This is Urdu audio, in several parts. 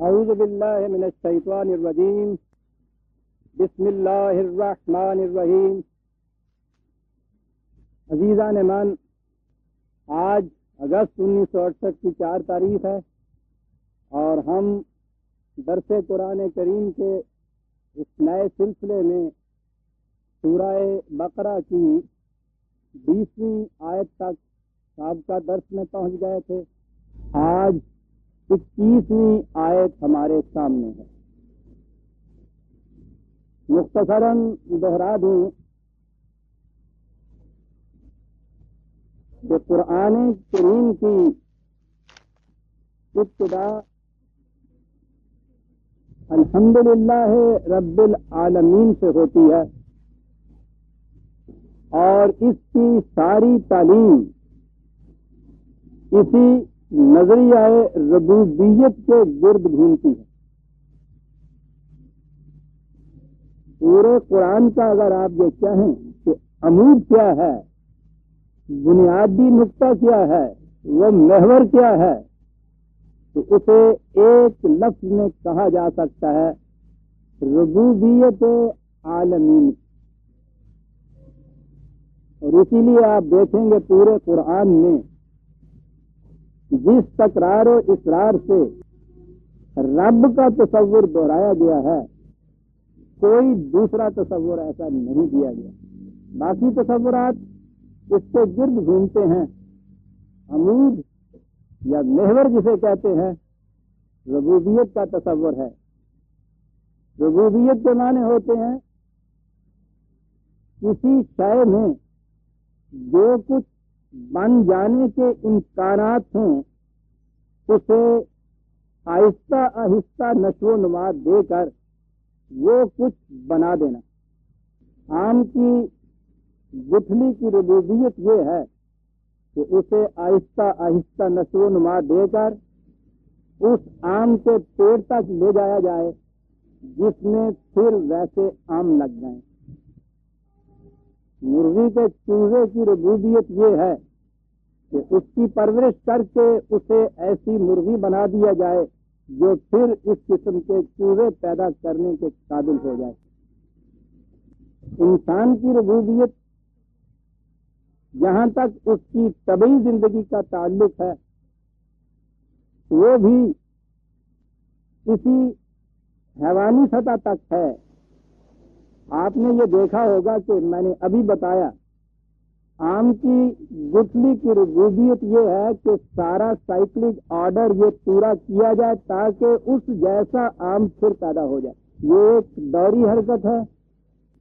اعوذ باللہ من الشیطان الرجیم بسم اللہ الرحمن الرحیم۔ عزیزان من، آج اگست 1968 کی 4 تاریخ ہے اور ہم درس قرآن کریم کے اس نئے سلسلے میں سورہ بقرہ کی 20ویں آیت تک سابقہ درس میں پہنچ گئے تھے۔ آج 21ویں آیت ہمارے سامنے ہے۔ مختصراً دہرا دوں کہ قرآن کریم کی ابتدا الحمدللہ رب العالمین سے ہوتی ہے اور اس کی ساری تعلیم اسی نظریہ ربوبیت کے گرد گھومتی ہے۔ پورے قرآن کا اگر آپ یہ کہیں کہ عمود کیا ہے، بنیادی نقطہ کیا ہے، وہ محور کیا ہے، تو اسے ایک لفظ میں کہا جا سکتا ہے ربوبیت عالمین۔ اور اسی لیے آپ دیکھیں گے پورے قرآن میں جس تکرار و اصرار سے رب کا تصور دہرایا گیا ہے، کوئی دوسرا تصور ایسا نہیں دیا گیا۔ باقی تصورات اس کے گرد گھومتے ہیں۔ عمود یا محور جسے کہتے ہیں، ربوبیت کا تصور ہے۔ ربوبیت کے معنی ہوتے ہیں کسی شے میں جو کچھ بن جانے کے امکانات ہیں اسے آہستہ آہستہ نشو و نما دے کر وہ کچھ بنا دینا۔ آم کی گٹھلی کی ربوبیت یہ ہے کہ اسے آہستہ آہستہ نشو و نما دے کر اس آم کے پیڑ تک لے جایا جائے جس میں پھر ویسے آم لگ جائیں۔ مرغی کے چوزے کی ربوبیت یہ ہے کہ اس کی پرورش کر کے اسے ایسی مرغی بنا دیا جائے جو پھر اس قسم کے چوزے پیدا کرنے کے قابل ہو جائے۔ انسان کی ربوبیت جہاں تک اس کی طبعی زندگی کا تعلق ہے وہ بھی اسی حیوانی سطح تک ہے۔ آپ نے یہ دیکھا ہوگا کہ میں نے ابھی بتایا، آم کی گٹھلی کی ربوبیت یہ ہے کہ سارا سائیکلک آرڈر یہ پورا کیا جائے تاکہ اس جیسا آم پھر پیدا ہو جائے۔ یہ ایک دوری حرکت ہے۔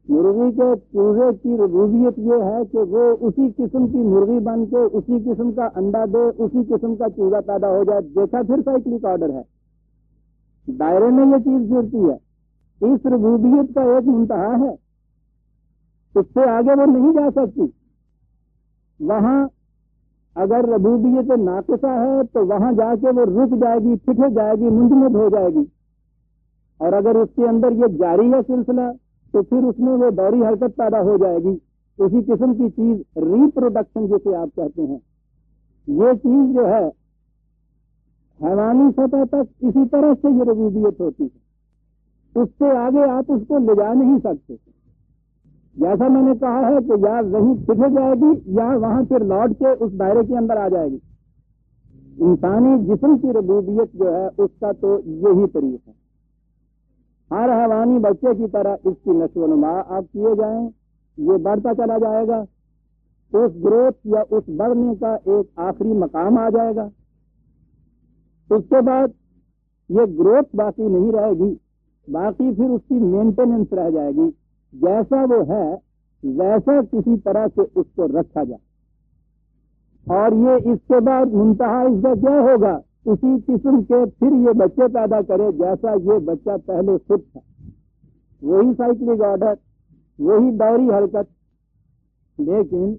مرغی کے چوزے کی ربوبیت یہ ہے کہ وہ اسی قسم کی مرغی بن کے اسی قسم کا انڈا دے، اسی قسم کا چوزا پیدا ہو جائے۔ دیکھا پھر سائیکلک آرڈر ہے، دائرے میں یہ چیز گرتی ہے۔ اس ربوبیت کا ایک منتہا ہے، اس سے آگے وہ نہیں جا سکتی۔ وہاں اگر ربوبیت ناقصہ ہے تو وہاں جا کے وہ رک جائے گی، پھٹے جائے گی، منجمد ہو جائے گی۔ اور اگر اس کے اندر یہ جاری ہے سلسلہ تو پھر اس میں وہ دوری حرکت پیدا ہو جائے گی۔ اسی قسم کی چیز ریپروڈکشن جسے آپ کہتے ہیں، یہ چیز جو ہے حیوانی سطح تک اسی طرح سے یہ ربوبیت ہوتی ہے۔ اس سے آگے آپ اس کو لے جا نہیں سکتے۔ جیسا میں نے کہا ہے کہ یا وہیں پھٹے جائے گی یا وہاں پھر لوٹ کے اس دائرے کے اندر آ جائے گی۔ انسانی جسم کی ربوبیت جو ہے اس کا تو یہی طریقہ ہے۔ ہر حیوانی بچے کی طرح اس کی نشو و نما آپ کیے جائیں، یہ بڑھتا چلا جائے گا۔ اس گروتھ یا اس بڑھنے کا ایک آخری مقام آ جائے گا۔ اس کے بعد یہ گروتھ باقی نہیں رہے گی، باقی پھر اس کی مینٹیننس رہ جائے گی۔ جیسا وہ ہے ویسا کسی طرح سے اس کو رکھا جائے۔ اور یہ اس کے بعد منتہا اس کا کیا ہوگا؟ اسی قسم کے پھر یہ بچے پیدا کرے جیسا یہ بچہ پہلے خود تھا۔ وہی سائیکلک آرڈر، وہی دوری حرکت۔ لیکن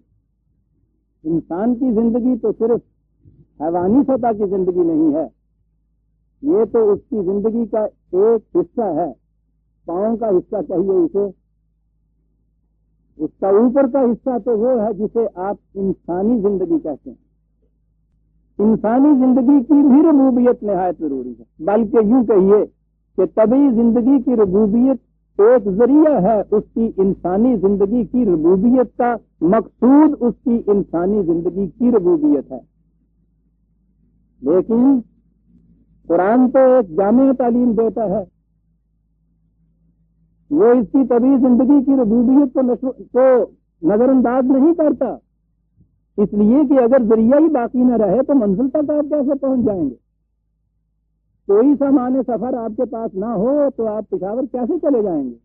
انسان کی زندگی تو صرف حیوانی سطح کی زندگی نہیں ہے، یہ تو اس کی زندگی کا ایک حصہ ہے، پاؤں کا حصہ کہیے اسے۔ اس کا اوپر کا حصہ تو وہ ہے جسے آپ انسانی زندگی کہتے ہیں۔ انسانی زندگی کی بھی ربوبیت نہایت ضروری ہے، بلکہ یوں کہیے کہ طبعی زندگی کی ربوبیت ایک ذریعہ ہے اس کی انسانی زندگی کی ربوبیت کا، مقصود اس کی انسانی زندگی کی ربوبیت ہے۔ لیکن قرآن تو ایک جامع تعلیم دیتا ہے، وہ اس کی طبعی زندگی کی ربوبیت کو نظر انداز نہیں کرتا، اس لیے کہ اگر ذریعہ ہی باقی نہ رہے تو منزل تک آپ کیسے پہنچ جائیں گے؟ کوئی سامان سفر آپ کے پاس نہ ہو تو آپ پشاور کیسے چلے جائیں گے؟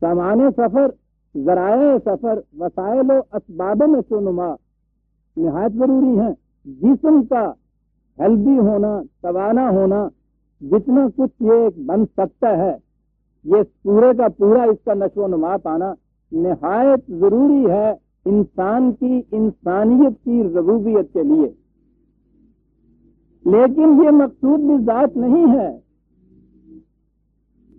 سامان سفر، ذرائع سفر، وسائل و اسباب نشو و نما نہایت ضروری ہیں۔ جسم کا ہیلدی ہونا، توانا ہونا، جتنا کچھ یہ بن سکتا ہے، یہ پورے کا پورا اس کا نشو و نما پانا نہایت ضروری ہے انسان کی انسانیت کی ربوبیت کے لیے۔ لیکن یہ مقصود بھی ذات نہیں ہے،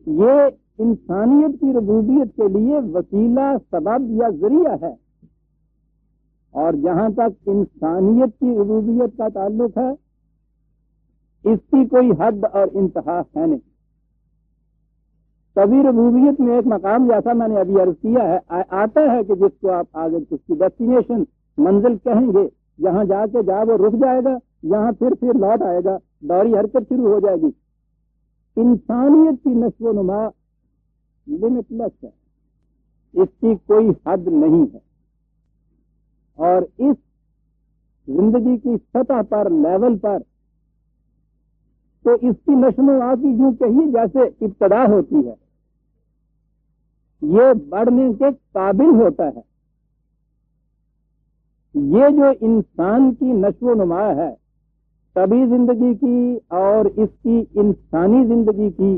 یہ انسانیت کی ربوبیت کے لیے وسیلہ، سبب یا ذریعہ ہے۔ اور جہاں تک انسانیت کی ربوبیت کا تعلق ہے، اس کی کوئی حد اور انتہا ہے نہیں۔ طبعی ربوبیت میں ایک مقام جیسا میں نے ابھی عرض کیا ہے آتا ہے کہ جس کو آپ آگے اس کی ڈیسٹینیشن، منزل کہیں گے، جہاں جا کے وہ رک جائے گا، یہاں پھر لوٹ آئے گا، دوری حرکت شروع ہو جائے گی۔ انسانیت کی نشو و نما لمٹ لیس ہے، اس کی کوئی حد نہیں ہے، اور اس زندگی کی سطح پر، لیول پر تو اس کی نشو و نما کی یوں کہیے جیسے ابتدا ہوتی ہے، یہ بڑھنے کے قابل ہوتا ہے۔ یہ جو انسان کی نشو و نما ہے، طبعی زندگی کی اور اس کی انسانی زندگی کی،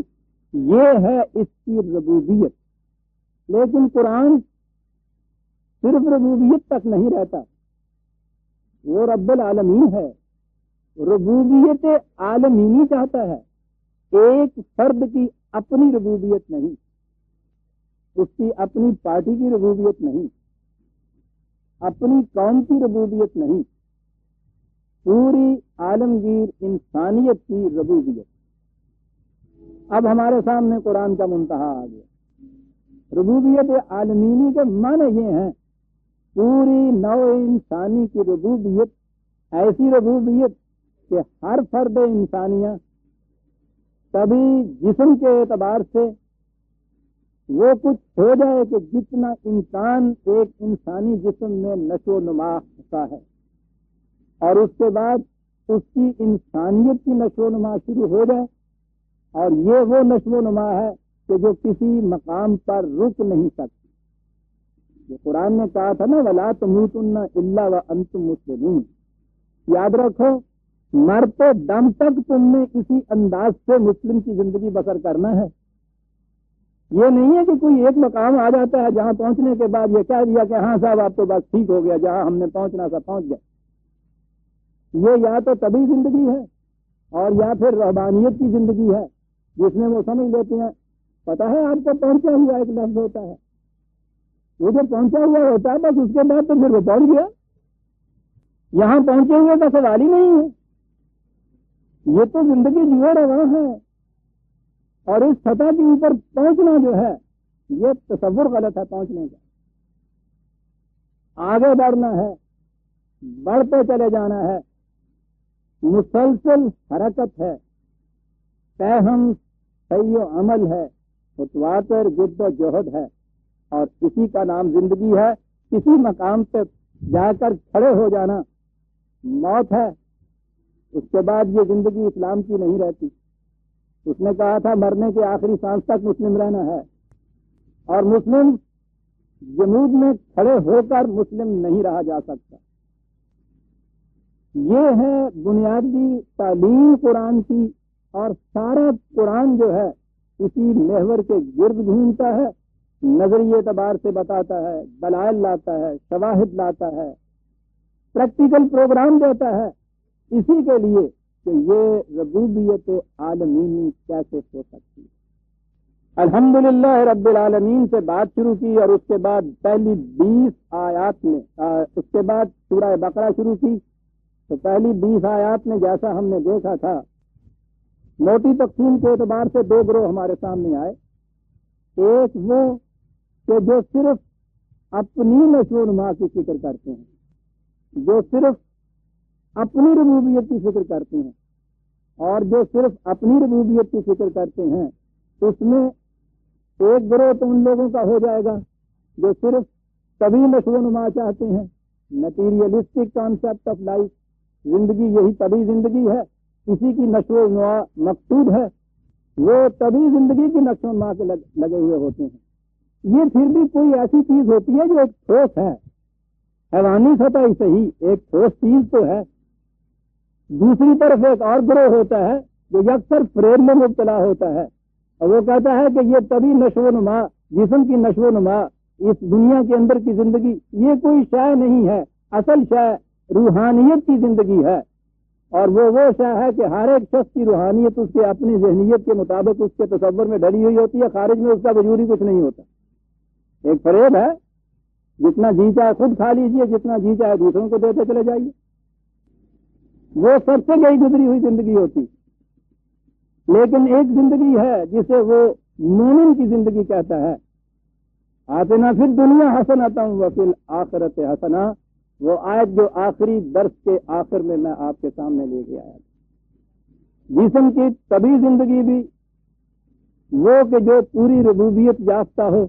یہ ہے اس کی ربوبیت۔ لیکن قرآن صرف ربوبیت تک نہیں رہتا، وہ رب العالمین ہے، ربوبیت عالمینی چاہتا ہے۔ ایک فرد کی اپنی ربوبیت نہیں، اس کی اپنی پارٹی کی ربوبیت نہیں، اپنی قوم کی ربوبیت نہیں، پوری عالمگیر انسانیت کی ربوبیت۔ اب ہمارے سامنے قرآن کا منتہا آ گیا۔ ربوبیت عالمینی کے معنی یہ ہیں پوری نوع انسانی کی ربوبیت، ایسی ربوبیت کہ ہر فرد انسانیہ کبھی جسم کے اعتبار سے وہ کچھ ہو جائے کہ جتنا انسان ایک انسانی جسم میں نشو و نما ہوتا ہے، اور اس کے بعد اس کی انسانیت کی نشو و نما شروع ہو جائے، اور یہ وہ نشو و نما ہے کہ جو کسی مقام پر رک نہیں سکتی۔ جو قرآن نے کہا تھا نا وَلَا تَمُوتُنَّ إِلَّا وَأَنْتُمْ مُسْلِمُونَ، یاد رکھو مرتے دم تک تم نے اسی انداز سے مسلم کی زندگی بسر کرنا ہے۔ یہ نہیں ہے کہ کوئی ایک مقام آ جاتا ہے جہاں پہنچنے کے بعد یہ کہہ دیا کہ ہاں صاحب آپ تو بس ٹھیک ہو گیا، جہاں ہم نے پہنچنا تھا پہنچ گئے۔ یہ یا تو طبعی زندگی ہے اور یا پھر رہبانیت کی زندگی ہے، جس میں وہ سمجھ لیتے ہیں پتہ ہے آپ کو پہنچا ہوا ایک لفظ ہوتا ہے، وہ جو پہنچا ہوا ہوتا ہے بس اس کے بعد تو پھر وہ پہنچ گیا، یہاں پہنچے ہوئے کا سوال ہی نہیں ہے۔ یہ تو زندگی جو رواں ہے، اور اس سطح کے اوپر پہنچنا جو ہے یہ تصور غلط ہے پہنچنے کا۔ آگے بڑھنا ہے، بڑھتے چلے جانا ہے، مسلسل حرکت ہے، فہم صحیح و عمل ہے، متواتر جد و جہد ہے، اور اسی کا نام زندگی ہے۔ کسی مقام پہ جا کر کھڑے ہو جانا موت ہے، اس کے بعد یہ زندگی اسلام کی نہیں رہتی۔ اس نے کہا تھا مرنے کے آخری سانس تک مسلم رہنا ہے، اور مسلم جمود میں کھڑے ہو کر مسلم نہیں رہا جا سکتا۔ یہ ہے بنیادی تعلیم قرآن کی، اور سارا قرآن جو ہے اسی محور کے گرد گھومتا ہے، نظری اعتبار سے بتاتا ہے، دلائل لاتا ہے، شواہد لاتا ہے، پریکٹیکل پروگرام دیتا ہے، اسی کے لیے کہ یہ ربوبیت عالمینی کیسے ہو سکتی ہے۔ الحمدللہ رب العالمین سے بات شروع کی، اور اس کے بعد پہلی 20 آیات میں اس کے بعد سورہ بقرہ شروع کی، تو پہلی 20 آیات میں جیسا ہم نے دیکھا تھا، موٹی تقسیم کے اعتبار سے 2 گروہ ہمارے سامنے آئے. ایک وہ کہ جو صرف اپنی نشو و نما کی فکر کرتے ہیں، جو صرف اپنی ربوبیت کی فکر کرتے ہیں، اور جو صرف اپنی ربوبیت کی فکر کرتے ہیں اس میں ایک گروہ تو ان لوگوں کا ہو جائے گا جو صرف طبی نشو و نما چاہتے ہیں، میٹیریلسٹک کانسیپٹ آف لائف، زندگی یہی طبی زندگی ہے، اسی کی نشو و نما مقصود ہے، وہ طبی زندگی کی نشو و نما کے لگے ہوئے ہوتے ہیں. یہ پھر بھی کوئی ایسی چیز ہوتی ہے جو ایک ٹھوس ہے، حیوانی سطح ہی صحیح ایک ٹھوس چیز تو ہے. دوسری طرف ایک اور گروہ ہوتا ہے جو یکسر فریب میں مبتلا ہوتا ہے، اور وہ کہتا ہے کہ یہ طبی نشو و نما، جسم کی نشو و نما، اس دنیا کے اندر کی زندگی یہ کوئی شے نہیں ہے، اصل شے روحانیت کی زندگی ہے. اور وہ شے ہے کہ ہر ایک شخص کی روحانیت اس کے اپنی ذہنیت کے مطابق اس کے تصور میں ڈلی ہوئی ہوتی ہے، خارج میں اس کا وجود ہی کچھ نہیں ہوتا. ایک فریب ہے، جتنا جی چاہے خود کھا لیجئے، جتنا جی چاہے دوسروں کو دیتے چلے جائیے. وہ سب سے گئی گزری ہوئی زندگی ہوتی. لیکن ایک زندگی ہے جسے وہ مومن کی زندگی کہتا ہے، آتنا فی الدنیا حسنۃ وفی الآخرۃ حسنہ. وہ آیت جو آخری درس کے آخر میں آپ کے سامنے لے کے آیا. جسم کی طبی زندگی بھی وہ کہ جو پوری ربوبیت یافتہ ہو،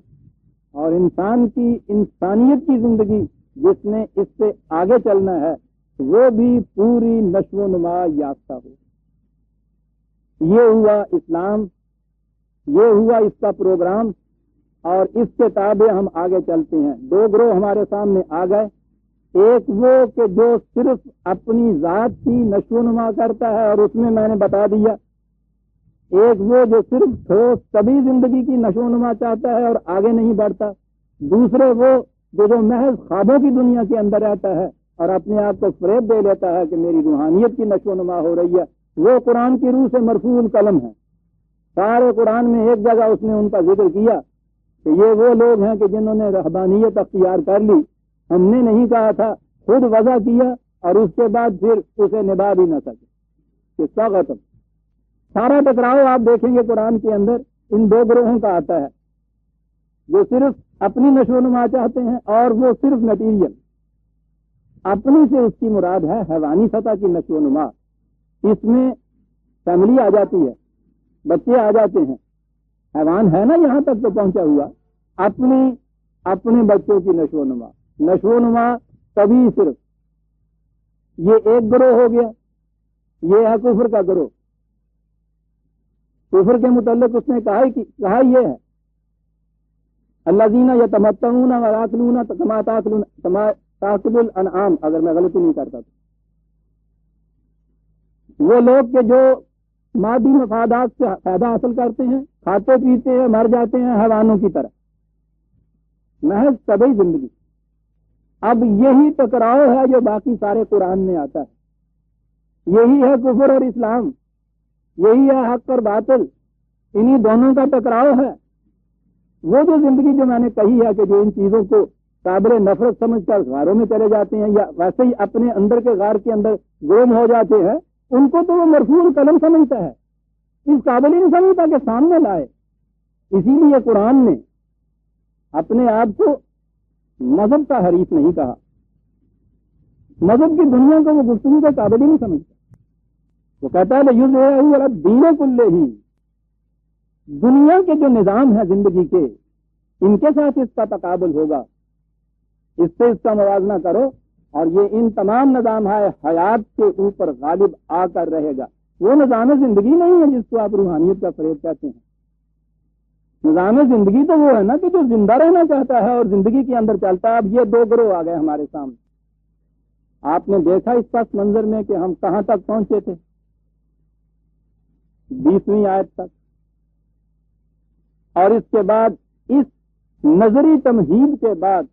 اور انسان کی انسانیت کی زندگی جس نے اس سے آگے چلنا ہے وہ بھی پوری نشو و نما یافتہ ہو. یہ ہوا اسلام، یہ ہوا اس کا پروگرام، اور اس کے تابع ہم آگے چلتے ہیں. 2 گروہ ہمارے سامنے آ گئے. ایک وہ کہ جو صرف اپنی ذات کی نشو و نما کرتا ہے اور اس میں نے بتا دیا. ایک وہ جو صرف ٹھوس طبی زندگی کی نشو و نما چاہتا ہے اور آگے نہیں بڑھتا. دوسرے وہ جو محض خوابوں کی دنیا کے اندر رہتا ہے اور اپنے آپ کو فریب دے لیتا ہے کہ میری روحانیت کی نشو و نما ہو رہی ہے. وہ قرآن کی روح سے مرفوع القلم ہے. سارے قرآن میں ایک جگہ اس نے ان کا ذکر کیا کہ یہ وہ لوگ ہیں کہ جنہوں نے رہبانیت اختیار کر لی. ہم نے نہیں کہا تھا، خود وضع کیا اور اس کے بعد پھر اسے نبھا بھی نہ سکے. اس کا ختم سارا ٹکراؤ آپ دیکھیں گے قرآن کے اندر ان 2 گروہوں کا آتا ہے، جو صرف اپنی نشو و نما چاہتے ہیں، اور وہ صرف میٹیریل. اپنی سے اس کی مراد ہے حیوانی سطح کی نشو و نما. اس میں فیملی آ جاتی ہے، بچے آ جاتے ہیں، حیوان ہے نا یہاں تک تو پہنچا ہوا. اپنے بچوں کی نشو و نما تبھی صرف یہ ایک گروہ ہو گیا. یہ ہے کفر کا گروہ. کفر کے متعلق اس نے کہا یہ ہے الذین یتمتعون ویاکلون کما تاکل الانعام، اگر میں غلطی نہیں کرتا تو وہ لوگ کہ جو مادی مفادات سے فائدہ حاصل کرتے ہیں، کھاتے پیتے ہیں، مر جاتے ہیں حیوانوں کی طرح، محض طبعی زندگی. اب یہی ٹکراؤ ہے جو باقی سارے قرآن میں آتا ہے. یہی ہے کفر اور اسلام، یہی ہے حق اور باطل. انہی دونوں کا ٹکراؤ ہے. وہ جو زندگی جو میں نے کہی ہے کہ جو ان چیزوں کو قابل نفرت سمجھ کر غاروں میں چلے جاتے ہیں یا ویسے ہی اپنے اندر کے غار کے اندر گم ہو جاتے ہیں، ان کو تو وہ مرفوع قلم سمجھتا ہے، اس قابل ہی نہیں سمجھتا کہ سامنے لائے. اسی لیے قرآن نے اپنے آپ کو مذہب کا حریف نہیں کہا. مذہب کی دنیا کو وہ گفتگو کے قابل ہی نہیں سمجھتا. وہ کہتا ہے یظہرہ علی الدین کلہ، دنیا کے جو نظام ہے زندگی کے، ان کے ساتھ اس کا تقابل ہوگا، اس سے اس کا موازنہ کرو، اور یہ ان تمام نظام ہے حیات کے اوپر غالب آ کر رہے گا. وہ نظام زندگی نہیں ہے جس کو آپ روحانیت کا فریب کہتے ہیں. نظام زندگی تو وہ ہے نا کہ جو زندہ رہنا چاہتا ہے اور زندگی کے اندر چلتا ہے. اب یہ 2 گروہ آ گئے ہمارے سامنے. آپ نے دیکھا اس پس منظر میں کہ ہم کہاں تک پہنچے تھے، 20ویں آیت تک، اور اس کے بعد اس نظری تمہید کے بعد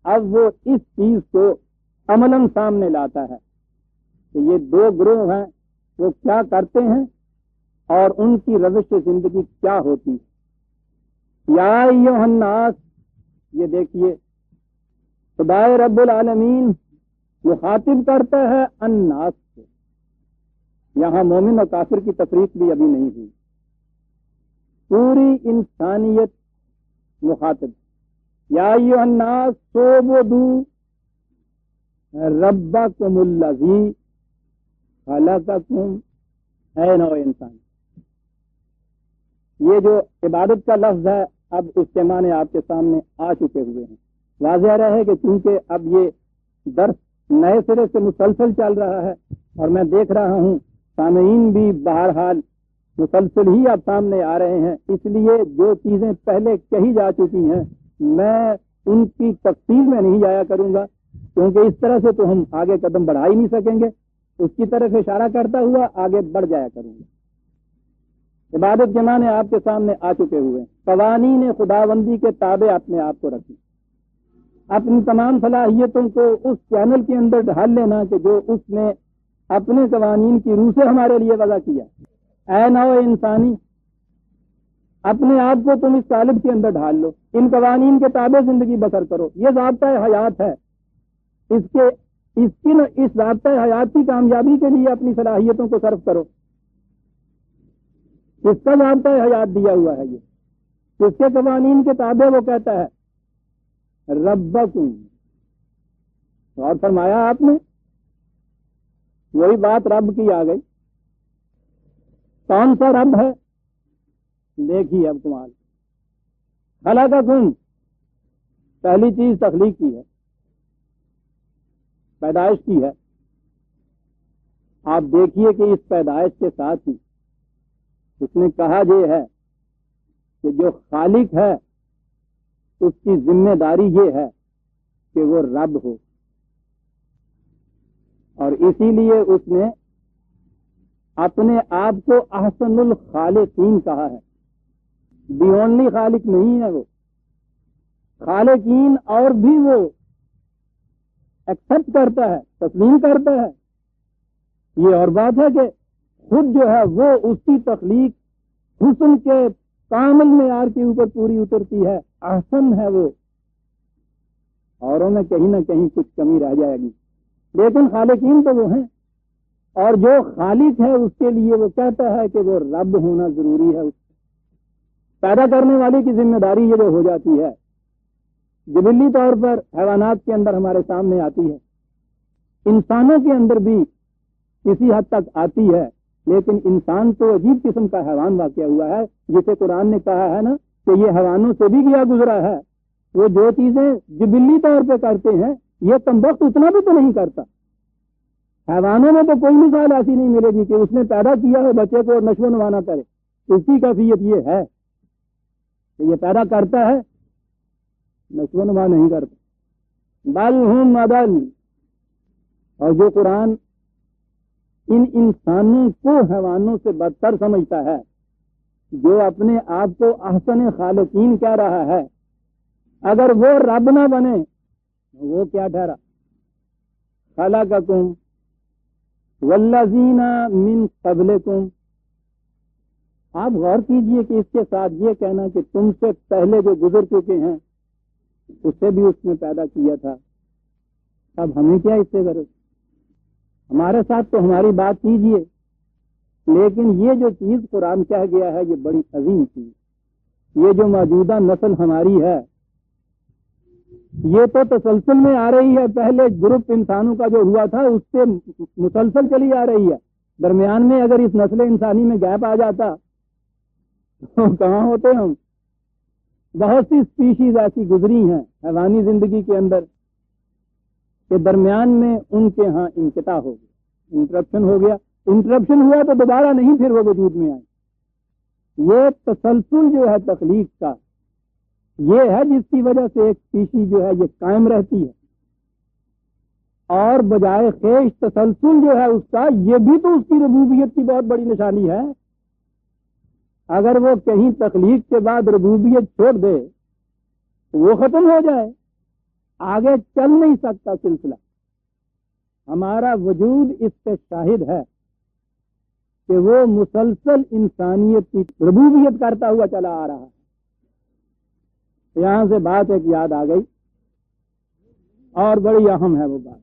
اب وہ اس چیز کو عملاً سامنے لاتا ہے کہ یہ 2 گروہ ہیں، وہ کیا کرتے ہیں اور ان کی روش زندگی کیا ہوتی ہے. یا ایھا الناس، یہ دیکھیے خدائے رب العالمین مخاطب کرتا ہے الناس کو. یہاں مومن اور کافر کی تفریق بھی ابھی نہیں ہوئی، پوری انسانیت مخاطب. یا ایھا الناس اعبدوا ربکم الذی خلقکم. اے نوع انسان، یہ جو عبادت کا لفظ ہے اب اس کے معنی آپ کے سامنے آ چکے ہوئے ہیں. واضح رہے کہ چونکہ اب یہ درس نئے سرے سے مسلسل چل رہا ہے اور میں دیکھ رہا ہوں سامعین بھی بہرحال مسلسل ہی اب سامنے آ رہے ہیں، اس لیے جو چیزیں پہلے کہی جا چکی ہیں میں ان کی تفصیل میں نہیں جایا کروں گا، کیونکہ اس طرح سے تو ہم آگے قدم بڑھا ہی نہیں سکیں گے. اس کی طرف اشارہ کرتا ہوا آگے بڑھ جایا کروں گا. عبادت کے معنی آپ کے سامنے آ چکے ہوئے ہیں. قوانین خداوندی کے تابع اپنے آپ کو رکھیں، اپنی تمام صلاحیتوں کو اس چینل کے اندر ڈھال لینا کہ جو اس نے اپنے قوانین کی روح سے ہمارے لیے وضع کیا. اے نوع انسانی، اپنے آپ کو تم اس طالب کے اندر ڈھال لو، ان قوانین کے تابع زندگی بسر کرو. یہ ضابطۂ حیات ہے، اس ضابطۂ حیات کی کامیابی کے لیے اپنی صلاحیتوں کو صرف کرو. اس کا ضابطۂ حیات دیا ہوا ہے. یہ اس کے قوانین کے تابع وہ کہتا ہے ربکم. اور فرمایا آپ نے، وہی بات رب کی آ گئی. کون سا رب ہے؟ دیکھیے اب کمال. خلقکم، پہلی چیز تخلیق کی ہے، پیدائش کی ہے. آپ دیکھیے کہ اس پیدائش کے ساتھ ہی اس نے کہا یہ ہے کہ جو خالق ہے اس کی ذمہ داری یہ ہے کہ وہ رب ہو، اور اسی لیے اس نے اپنے آپ کو احسن الخالقین کہا ہے. دی اونلی خالق نہیں ہے وہ، خالقین اور بھی وہ ایکسپٹ کرتا ہے، تسلیم کرتا ہے. یہ اور بات ہے کہ خود جو ہے وہ اس کی تخلیق حسن کے کامل معیار کے اوپر پوری اترتی ہے، احسن ہے وہ. اوروں میں کہیں نہ کہیں کچھ کمی رہ جائے گی، لیکن خالقین تو وہ ہیں. اور جو خالق ہے اس کے لیے وہ کہتا ہے کہ وہ رب ہونا ضروری ہے. پیدا کرنے والے کی ذمہ داری یہ جو ہو جاتی ہے، جبلی طور پر حیوانات کے اندر ہمارے سامنے آتی ہے، انسانوں کے اندر بھی کسی حد تک آتی ہے، لیکن انسان تو عجیب قسم کا حیوان واقع ہوا ہے، جسے قرآن نے کہا ہے نا کہ یہ حیوانوں سے بھی گیا گزرا ہے. وہ جو چیزیں جبلی طور پہ کرتے ہیں یہ کمبخت اتنا بھی تو نہیں کرتا. حیوانوں میں تو کوئی مثال ایسی نہیں ملے گی کہ اس نے پیدا کیا ہے بچے کو اور نشو و نما نہ کرے. اس کی کیفیت یہ ہے کہ یہ پیدا کرتا ہے، نشو و نما نہیں کرتا. بل ہم عدل. اور جو قرآن ان انسانوں کو حیوانوں سے بدتر سمجھتا ہے، جو اپنے آپ کو احسن خالقین کہہ رہا ہے، اگر وہ رب نہ بنے وہ کیا ٹھہرا؟ خلقکم والذین من قبلکم. آپ غور کیجئے کہ اس کے ساتھ یہ کہنا کہ تم سے پہلے جو گزر چکے ہیں اسے بھی اس نے پیدا کیا تھا. اب ہمیں کیا اس سے غرض؟ ہمارے ساتھ تو ہماری بات کیجئے، لیکن یہ جو چیز قرآن کہہ گیا ہے یہ بڑی عظیم چیز. یہ جو موجودہ نسل ہماری ہے یہ تو تسلسل میں آ رہی ہے. پہلے گروپ انسانوں کا جو ہوا تھا اس سے مسلسل چلی آ رہی ہے. درمیان میں اگر اس نسل انسانی میں گیپ آ جاتا تو کہاں ہوتے ہم؟ بہت سی اسپیشیز ایسی گزری ہیں حیوانی زندگی کے اندر کہ درمیان میں ان کے ہاں انقطاع ہو گیا، انٹرپشن ہو گیا. انٹرپشن ہوا تو دوبارہ نہیں پھر وہ وجود میں آئے. یہ تسلسل جو ہے تخلیق کا یہ ہے جس کی وجہ سے ایک اسپیشی جو ہے یہ قائم رہتی ہے. اور بجائے خیش تسلسل جو ہے اس کا، یہ بھی تو اس کی ربوبیت کی بہت بڑی نشانی ہے. اگر وہ کہیں تخلیق کے بعد ربوبیت چھوڑ دے وہ ختم ہو جائے، آگے چل نہیں سکتا سلسلہ. ہمارا وجود اس سے شاہد ہے کہ وہ مسلسل انسانیت کی ربوبیت کرتا ہوا چلا آ رہا ہے. یہاں سے بات ایک یاد آ گئی اور بڑی اہم ہے وہ بات.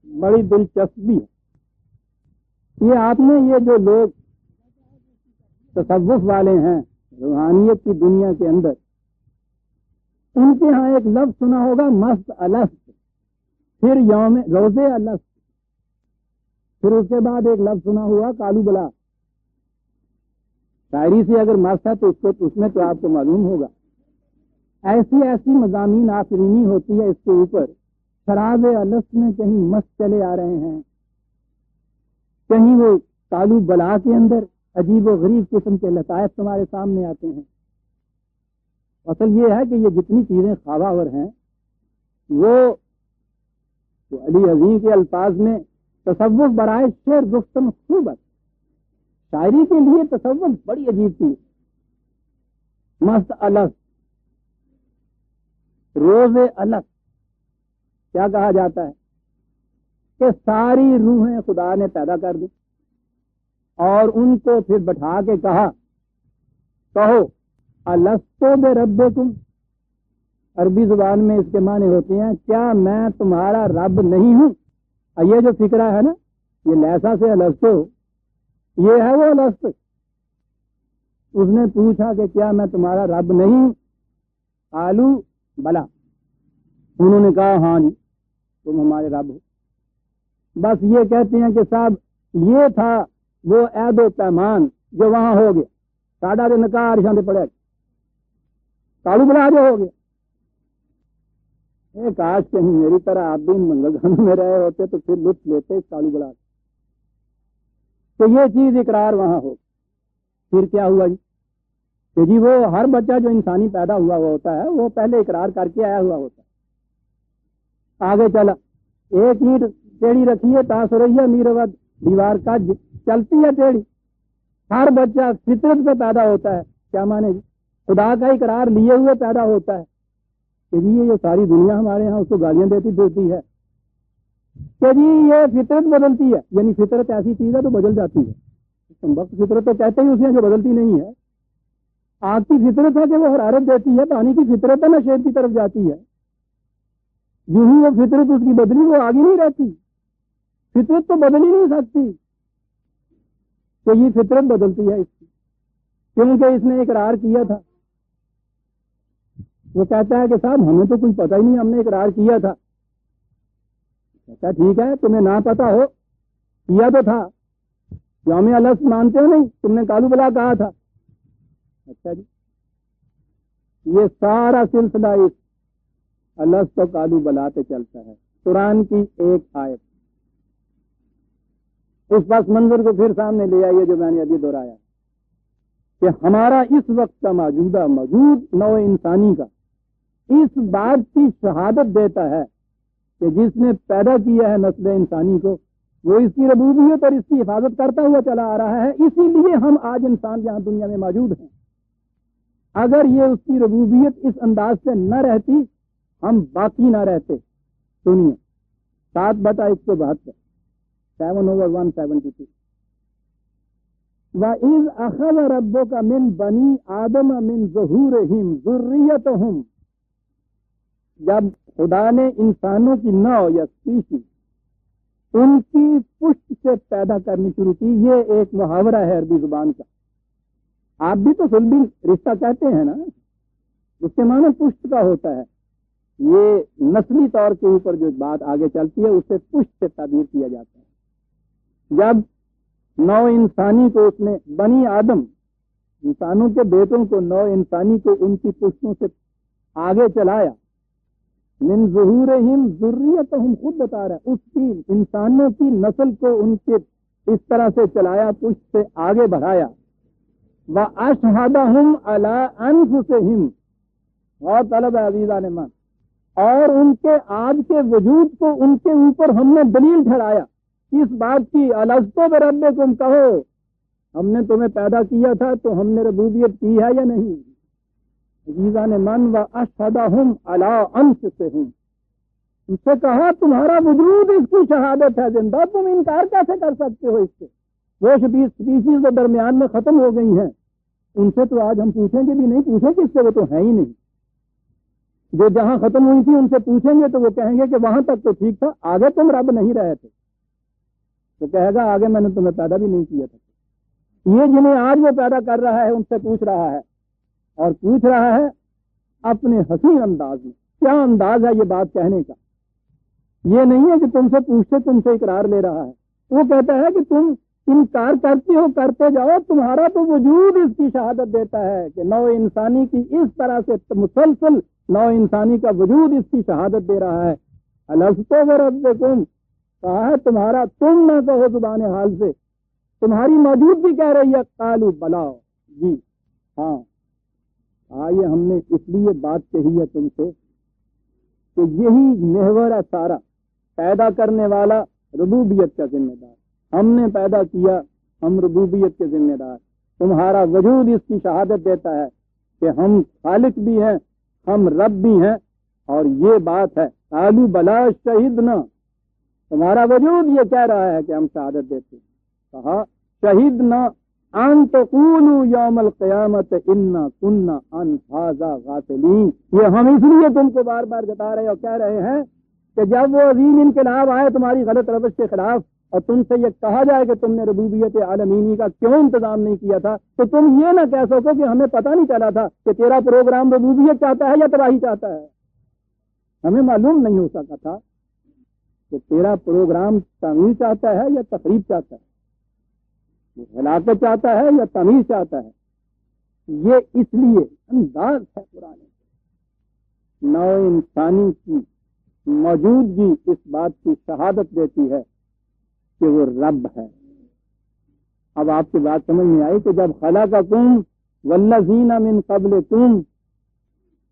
بڑی دلچسپی ہے۔ یہ آپ نے یہ جو لوگ تصوف والے ہیں روحانیت کی دنیا کے اندر، ان کے ہاں ایک لفظ سنا ہوگا مست الست، پھر یوم روزے الست، پھر اس کے بعد ایک لفظ سنا ہوا کالو بلا۔ شاعری سے اگر مست ہے تو اس میں تو آپ کو معلوم ہوگا ایسی ایسی مضامین آفرینی ہوتی ہے اس کے اوپر۔ شراب الست میں کہیں مست چلے آ رہے ہیں، کہیں وہ کالو بلا کے اندر عجیب و غریب قسم کے لطائف تمہارے سامنے آتے ہیں۔ اصل یہ ہے کہ یہ جتنی چیزیں خواباور ہیں وہ علی عظیم کے الفاظ میں تصوف برائے شعر گفتن خوبت، شاعری کے لیے تصوف بڑی عجیب چیز۔ مست الست، روز الست، کیا کہا جاتا ہے کہ ساری روحیں خدا نے پیدا کر دی اور ان کو پھر بٹھا کے کہا کہو الستو بربکم، عربی زبان میں اس کے معنی ہوتے ہیں کیا میں تمہارا رب نہیں ہوں۔ یہ جو فکرہ ہے نا، یہ لیسا سے الستو، یہ ہے وہ الست۔ اس نے پوچھا کہ کیا میں تمہارا رب نہیں ہوں؟ آلو بلا، انہوں نے کہا ہاں جی تم ہمارے رب ہو۔ بس یہ کہتے ہیں کہ صاحب یہ تھا وہ عہد و پیمان جو وہاں ہو گیا، ساڈا جو نکاح عرشاں تے پڑے کالو بلا جو ہو گیا۔ کاش کہیں میری طرح آپ بھی منگل گھروں میں رہے ہوتے تو پھر لطف لیتے اس کالو بلا تو یہ چیز اقرار وہاں ہو۔ پھر کیا ہوا جی کہ جی وہ ہر بچہ جو انسانی پیدا ہوا ہوتا ہے وہ پہلے اقرار کر کے آیا ہوا ہوتا ہے۔ آگے چلا، ایک اینٹ ٹیڑھی رکھی ہے تاثریا میرود دیوار کا چلتی ہے ٹیڑھی۔ ہر بچہ فطرت پہ پیدا ہوتا ہے، کیا مانے جی خدا کا اقرار لیے ہوئے پیدا ہوتا ہے کہ جی یہ ساری دنیا ہمارے ہاں اس کو گالیاں دیتی ہے کہ جی یہ فطرت بدلتی ہے، یعنی فطرت ایسی چیز ہے تو بدل جاتی ہے۔ وقت فطرت تو کہتے ہی اسے جو بدلتی نہیں ہے۔ آگ کی فطرت ہے کہ وہ حرارت دیتی ہے، پانی کی فطرت ہے نشیب کی طرف جاتی ہے۔ جو ہی وہ فطرت اس کی بدلی وہ آگے نہیں رہتی، فطرت تو بدل ہی نہیں سکتی کہ یہ فطرت بدلتی ہے اس کی، کیونکہ اس نے اقرار کیا تھا۔ وہ کہتا ہے کہ صاحب ہمیں تو کچھ پتہ ہی نہیں، ہم نے اقرار کیا تھا۔ کہتا ٹھیک ہے تمہیں نہ پتا ہو، کیا تو تھا، یوم الست مانتے ہو نہیں، تم نے کالو بلا کہا تھا۔ اچھا جی یہ سارا سلسلہ اس الست و کالو بلا پہ چلتا ہے۔ قرآن کی ایک آیت اس پس منظر کو پھر سامنے لے آئیے جو میں نے ابھی دہرایا کہ ہمارا اس وقت کا موجود نوع انسانی کا اس بات کی شہادت دیتا ہے کہ جس نے پیدا کیا ہے نسل انسانی کو وہ اس کی ربوبیت اور اس کی حفاظت کرتا ہوا چلا آ رہا ہے۔ اسی لیے ہم آج انسان یہاں دنیا میں موجود ہیں۔ اگر یہ اس کی ربوبیت اس انداز سے نہ رہتی ہم باقی نہ رہتے۔ سنیے 7/172 7/172 وَإِذْ أَخَذَ رَبُّكَ مِنْ بَنِي آدَمَ مِنْ ظُهُورِهِمْ ذُرِّيَّتَهُمْ، جب خدا نے انسانوں کی نوع یا اسپیشی ان کی پشت سے پیدا کرنی شروع کی۔ یہ ایک محاورہ ہے عربی زبان کا، آپ بھی تو سلبی رشتہ کہتے ہیں نا، اس کے معنی پشت کا ہوتا ہے۔ یہ نسلی طور کے اوپر جو بات آگے چلتی ہے اسے پشت سے تعبیر کیا جاتا ہے۔ جب نو انسانی کو اس نے بنی آدم انسانوں کے بیٹوں کو نو انسانی کو ان کی پشتوں سے آگے چلایا، من ظہورہم ذریتہم، خود بتا رہا ہے اس کی انسانوں کی نسل کو ان کے اس طرح سے چلایا، پشت سے آگے بڑھایا۔ وَأَشْهَدَهُمْ عَلَىٰ أَنفُسِهِمْ، اور طلب عزیزان مان، اور ان کے آج کے وجود کو ان کے اوپر ہم نے دلیل ٹھہرایا اس بات کی، الست بربکم، کہو ہم نے تمہیں پیدا کیا تھا تو ہم نے ربوبیت کی ہے یا نہیں؟ عزیزان من، وَأَشْهَدَهُمْ عَلَىٰ أَنفُسِهِمْ، ان سے کہا تمہارا وجود اس کی شہادت ہے زندہ، تم انکار کیسے کر سکتے ہو اس سے؟ وہ سپیشیز جو درمیان میں ختم ہو گئی ہیں ان سے تو آج ہم پوچھیں گے بھی نہیں، پوچھیں کس سے، وہ تو ہیں ہی نہیں۔ جو جہاں ختم ہوئی تھی ان سے پوچھیں گے تو وہ کہیں گے کہ وہاں تک تو ٹھیک تھا، آگے تم رب نہیں رہے تھے، تو کہے گا آگے میں نے تمہیں پیدا بھی نہیں کیا تھا۔ یہ جنہیں آج وہ پیدا کر رہا ہے ان سے پوچھ رہا ہے، اور پوچھ رہا ہے اپنے حسین انداز میں۔ کیا انداز ہے یہ بات کہنے کا؟ یہ نہیں ہے کہ تم سے پوچھتے تم سے اقرار لے رہا ہے، وہ کہتا ہے کہ تم انکار کرتے ہو، کرتے جاؤ، تمہارا تو وجود اس کی شہادت دیتا ہے کہ نو انسانی کی اس طرح سے مسلسل نو انسانی کا وجود اس کی شہادت دے رہا ہے۔ الستو بربکم، کہا ہے تمہارا، تم نہ کہو زبان حال سے، تمہاری موجودگی کہہ رہی ہے قالوا بلا، جی ہاں۔ آئیے ہم نے اس لیے بات کہی ہے تم سے کہ یہی محور ہے سارا، پیدا کرنے والا ربوبیت کا ذمہ دار، ہم نے پیدا کیا، ہم ربوبیت کے ذمہ دار، تمہارا وجود اس کی شہادت دیتا ہے کہ ہم خالق بھی ہیں، ہم رب بھی ہیں، اور یہ بات ہے قالوا بلا شہدنا، تمہارا وجود یہ کہہ رہا ہے کہ ہم شہادت دیتے ہیں۔ کہا شہدنا ان تقولوا یوم القیامت انا کنا عن ھذا غافلین، یہ ہم اس لیے تم کو بار بار جتا رہے اور کہہ رہے ہیں کہ جب وہ عظیم انقلاب آئے تمہاری غلط روش کے خلاف اور تم سے یہ کہا جائے کہ تم نے ربوبیت عالمینی کا کیوں انتظام نہیں کیا تھا، تو تم یہ نہ کہہ سکو کہ ہمیں پتہ نہیں چلا تھا کہ تیرا پروگرام ربوبیت چاہتا ہے یا تباہی چاہتا ہے۔ ہمیں معلوم نہیں ہو سکا تھا کہ تیرا پروگرام تعمیر چاہتا ہے یا تخریب چاہتا ہے، ہلاکت چاہتا ہے یا تعمیر چاہتا ہے۔ یہ اس لیے انداز ہے قرآن، نو انسانی کی موجودگی اس بات کی شہادت دیتی ہے کہ وہ رب ہے۔ اب آپ کی بات سمجھ میں آئی کہ جب خلقکم والذین من قبلکم،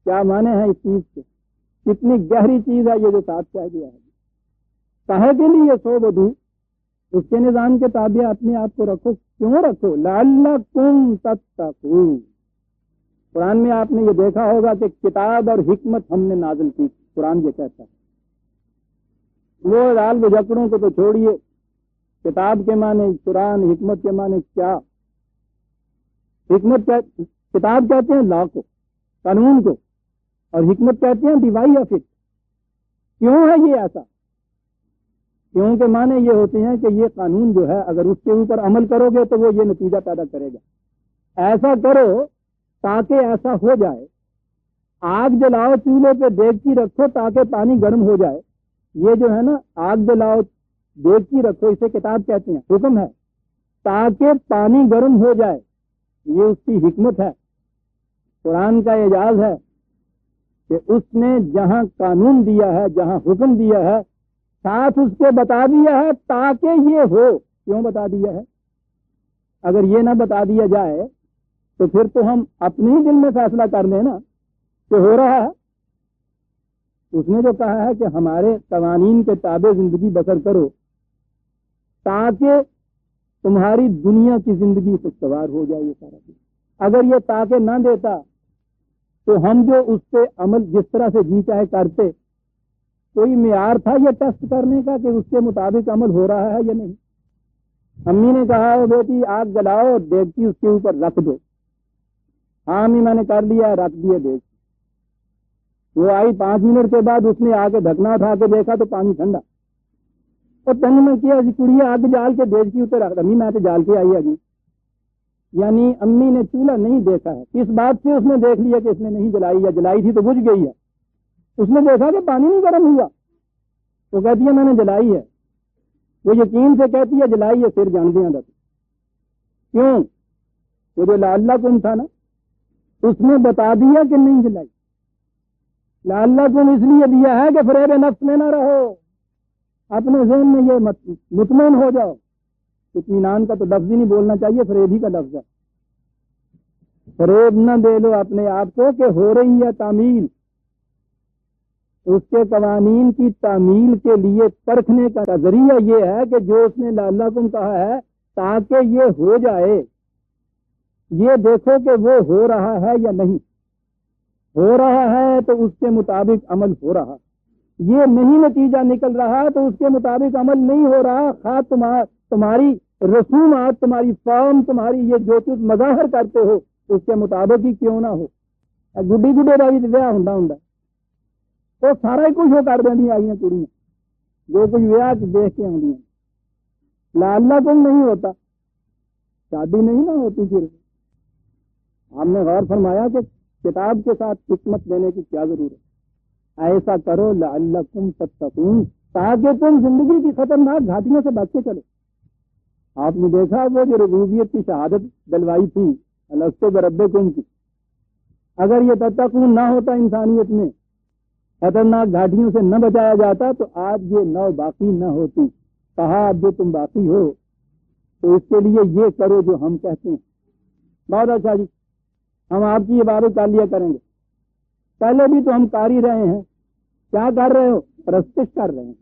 کیا معنی ہے اس چیز کے؟ کتنی گہری چیز ہے یہ جو ساتھ کہہ دیا ہے۔ کہے کے لیے سو بدو، اس کے نظام کے تابع اپنے آپ کو رکھو، کیوں رکھو؟ لعلکم تتقون۔ قرآن میں آپ نے یہ دیکھا ہوگا کہ کتاب اور حکمت ہم نے نازل کی، قرآن یہ کہتا ہے۔ وہ لال بجکڑوں کو تو چھوڑیے، کتاب کے معنی قرآن، حکمت کے معنی کیا؟ حکمت کتاب کہتے ہیں لا کو، قانون کو، اور حکمت کہتے ہیں ڈیوائی آف اٹ۔ کیوں ہے یہ ایسا؟ کیوں کے معنی یہ ہوتے ہیں کہ یہ قانون جو ہے اگر اس کے اوپر عمل کرو گے تو وہ یہ نتیجہ پیدا کرے گا۔ ایسا کرو تاکہ ایسا ہو جائے، آگ جلاؤ، چولہے پہ دیگچی رکھو تاکہ پانی گرم ہو جائے، یہ جو ہے نا آگ جلاؤ دیگچی رکھو، اسے کتاب کہتے ہیں، حکم ہے، تاکہ پانی گرم ہو جائے، یہ اس کی حکمت ہے۔ قرآن کا اعجاز ہے کہ اس نے جہاں قانون دیا ہے، جہاں حکم دیا ہے، ساتھ اس کے بتا دیا ہے تاکہ یہ ہو۔ کیوں بتا دیا ہے؟ اگر یہ نہ بتا دیا جائے تو پھر تو ہم اپنے ہی دل میں فیصلہ کر لیں نا کہ ہو رہا ہے۔ اس نے جو کہا ہے کہ ہمارے قوانین کے تابع زندگی بسر کرو تاکہ تمہاری دنیا کی زندگی خوشگوار ہو جائے، یہ سارا چیز اگر یہ تاکہ نہ دیتا تو ہم جو اس پہ عمل جس طرح سے جی چاہے کرتے، کوئی معیار تھا یہ ٹیسٹ کرنے کا کہ اس کے مطابق عمل ہو رہا ہے یا نہیں؟ امی نے کہا وہ بیٹی آگ جلاؤ، دیگچی اس کے اوپر رکھ دو، ہاں امی میں نے کر لیا، رکھ دیا دیگچی۔ وہ آئی 5 منٹ کے بعد، اس نے آ کے ڈھکنا اٹھا کے دیکھا تو پانی ٹھنڈا، اور تین میں کیا کڑی آگ جال کے دیگچی اوپر رکھ، امی میں تو جال کے آئی ابھی، یعنی امی نے چولہا نہیں دیکھا ہے۔ اس بات سے اس نے دیکھ لیا کہ اس نے نہیں جلائی، یا جلائی تھی تو بجھ گئی ہے۔ اس نے دیکھا کہ پانی نہیں گرم ہوا، وہ کہتی ہے میں نے جلائی ہے، وہ یقین سے کہتی ہے جلائی ہے، پھر جان دیا دس کیوں؟ وہ جو لعلکم تھا نا، اس نے بتا دیا کہ نہیں جلائی۔ لعلکم اس لیے دیا ہے کہ فریب نفس میں نہ رہو، اپنے ذہن میں یہ مطمئن ہو جاؤ۔ اطمینان کا تو لفظ ہی نہیں بولنا چاہیے، فریب ہی کا لفظ ہے۔ فریب نہ دے لو اپنے آپ کو کہ ہو رہی ہے تعمیل، اس کے قوانین کی تعمیل کے لیے پرکھنے کا ذریعہ یہ ہے کہ جو اس نے لعلکم کہا ہے تاکہ یہ ہو جائے، یہ دیکھو کہ وہ ہو رہا ہے یا نہیں۔ ہو رہا ہے تو اس کے مطابق عمل ہو رہا، یہ نہیں نتیجہ نکل رہا تو اس کے مطابق عمل نہیں ہو رہا، خواہ تمہاری رسومات، تمہاری فارم، تمہاری یہ جو کچھ مظاہر کرتے ہو اس کے مطابق ہی کیوں نہ ہو۔ گڈی گڈے کا بھی ویاہ ہوں وہ سارا ہی کچھ وہ کر دیں آئی کڑیاں جو کچھ ویاہ دیکھ کے آدی لعلکم نہیں ہوتا، شادی نہیں نہ ہوتی پھر۔ ہم نے غور فرمایا کہ کتاب کے ساتھ حکمت دینے کی کیا ضرورت ہے، ایسا کرو لعلکم تتقون، تاکہ تم زندگی کی خطرناک گھاٹیوں سے بچ کے چلو۔ آپ نے دیکھا وہ جو ربوبیت کی شہادت دلوائی تھی الستو بربکم کی، اگر یہ تتقون نہ ہوتا انسانیت میں، خطرناک گھاٹیوں سے نہ بچایا جاتا تو آج یہ نو باقی نہ ہوتی۔ کہا اب جو تم باقی ہو تو اس کے لیے یہ کرو جو ہم کہتے ہیں۔ بہت اچھا جی، ہم آپ کی عبادت کر لیا کریں گے۔ پہلے بھی تو ہم کر ہی رہے ہیں، کیا کر رہے ہو؟ پرستش کر رہے ہیں۔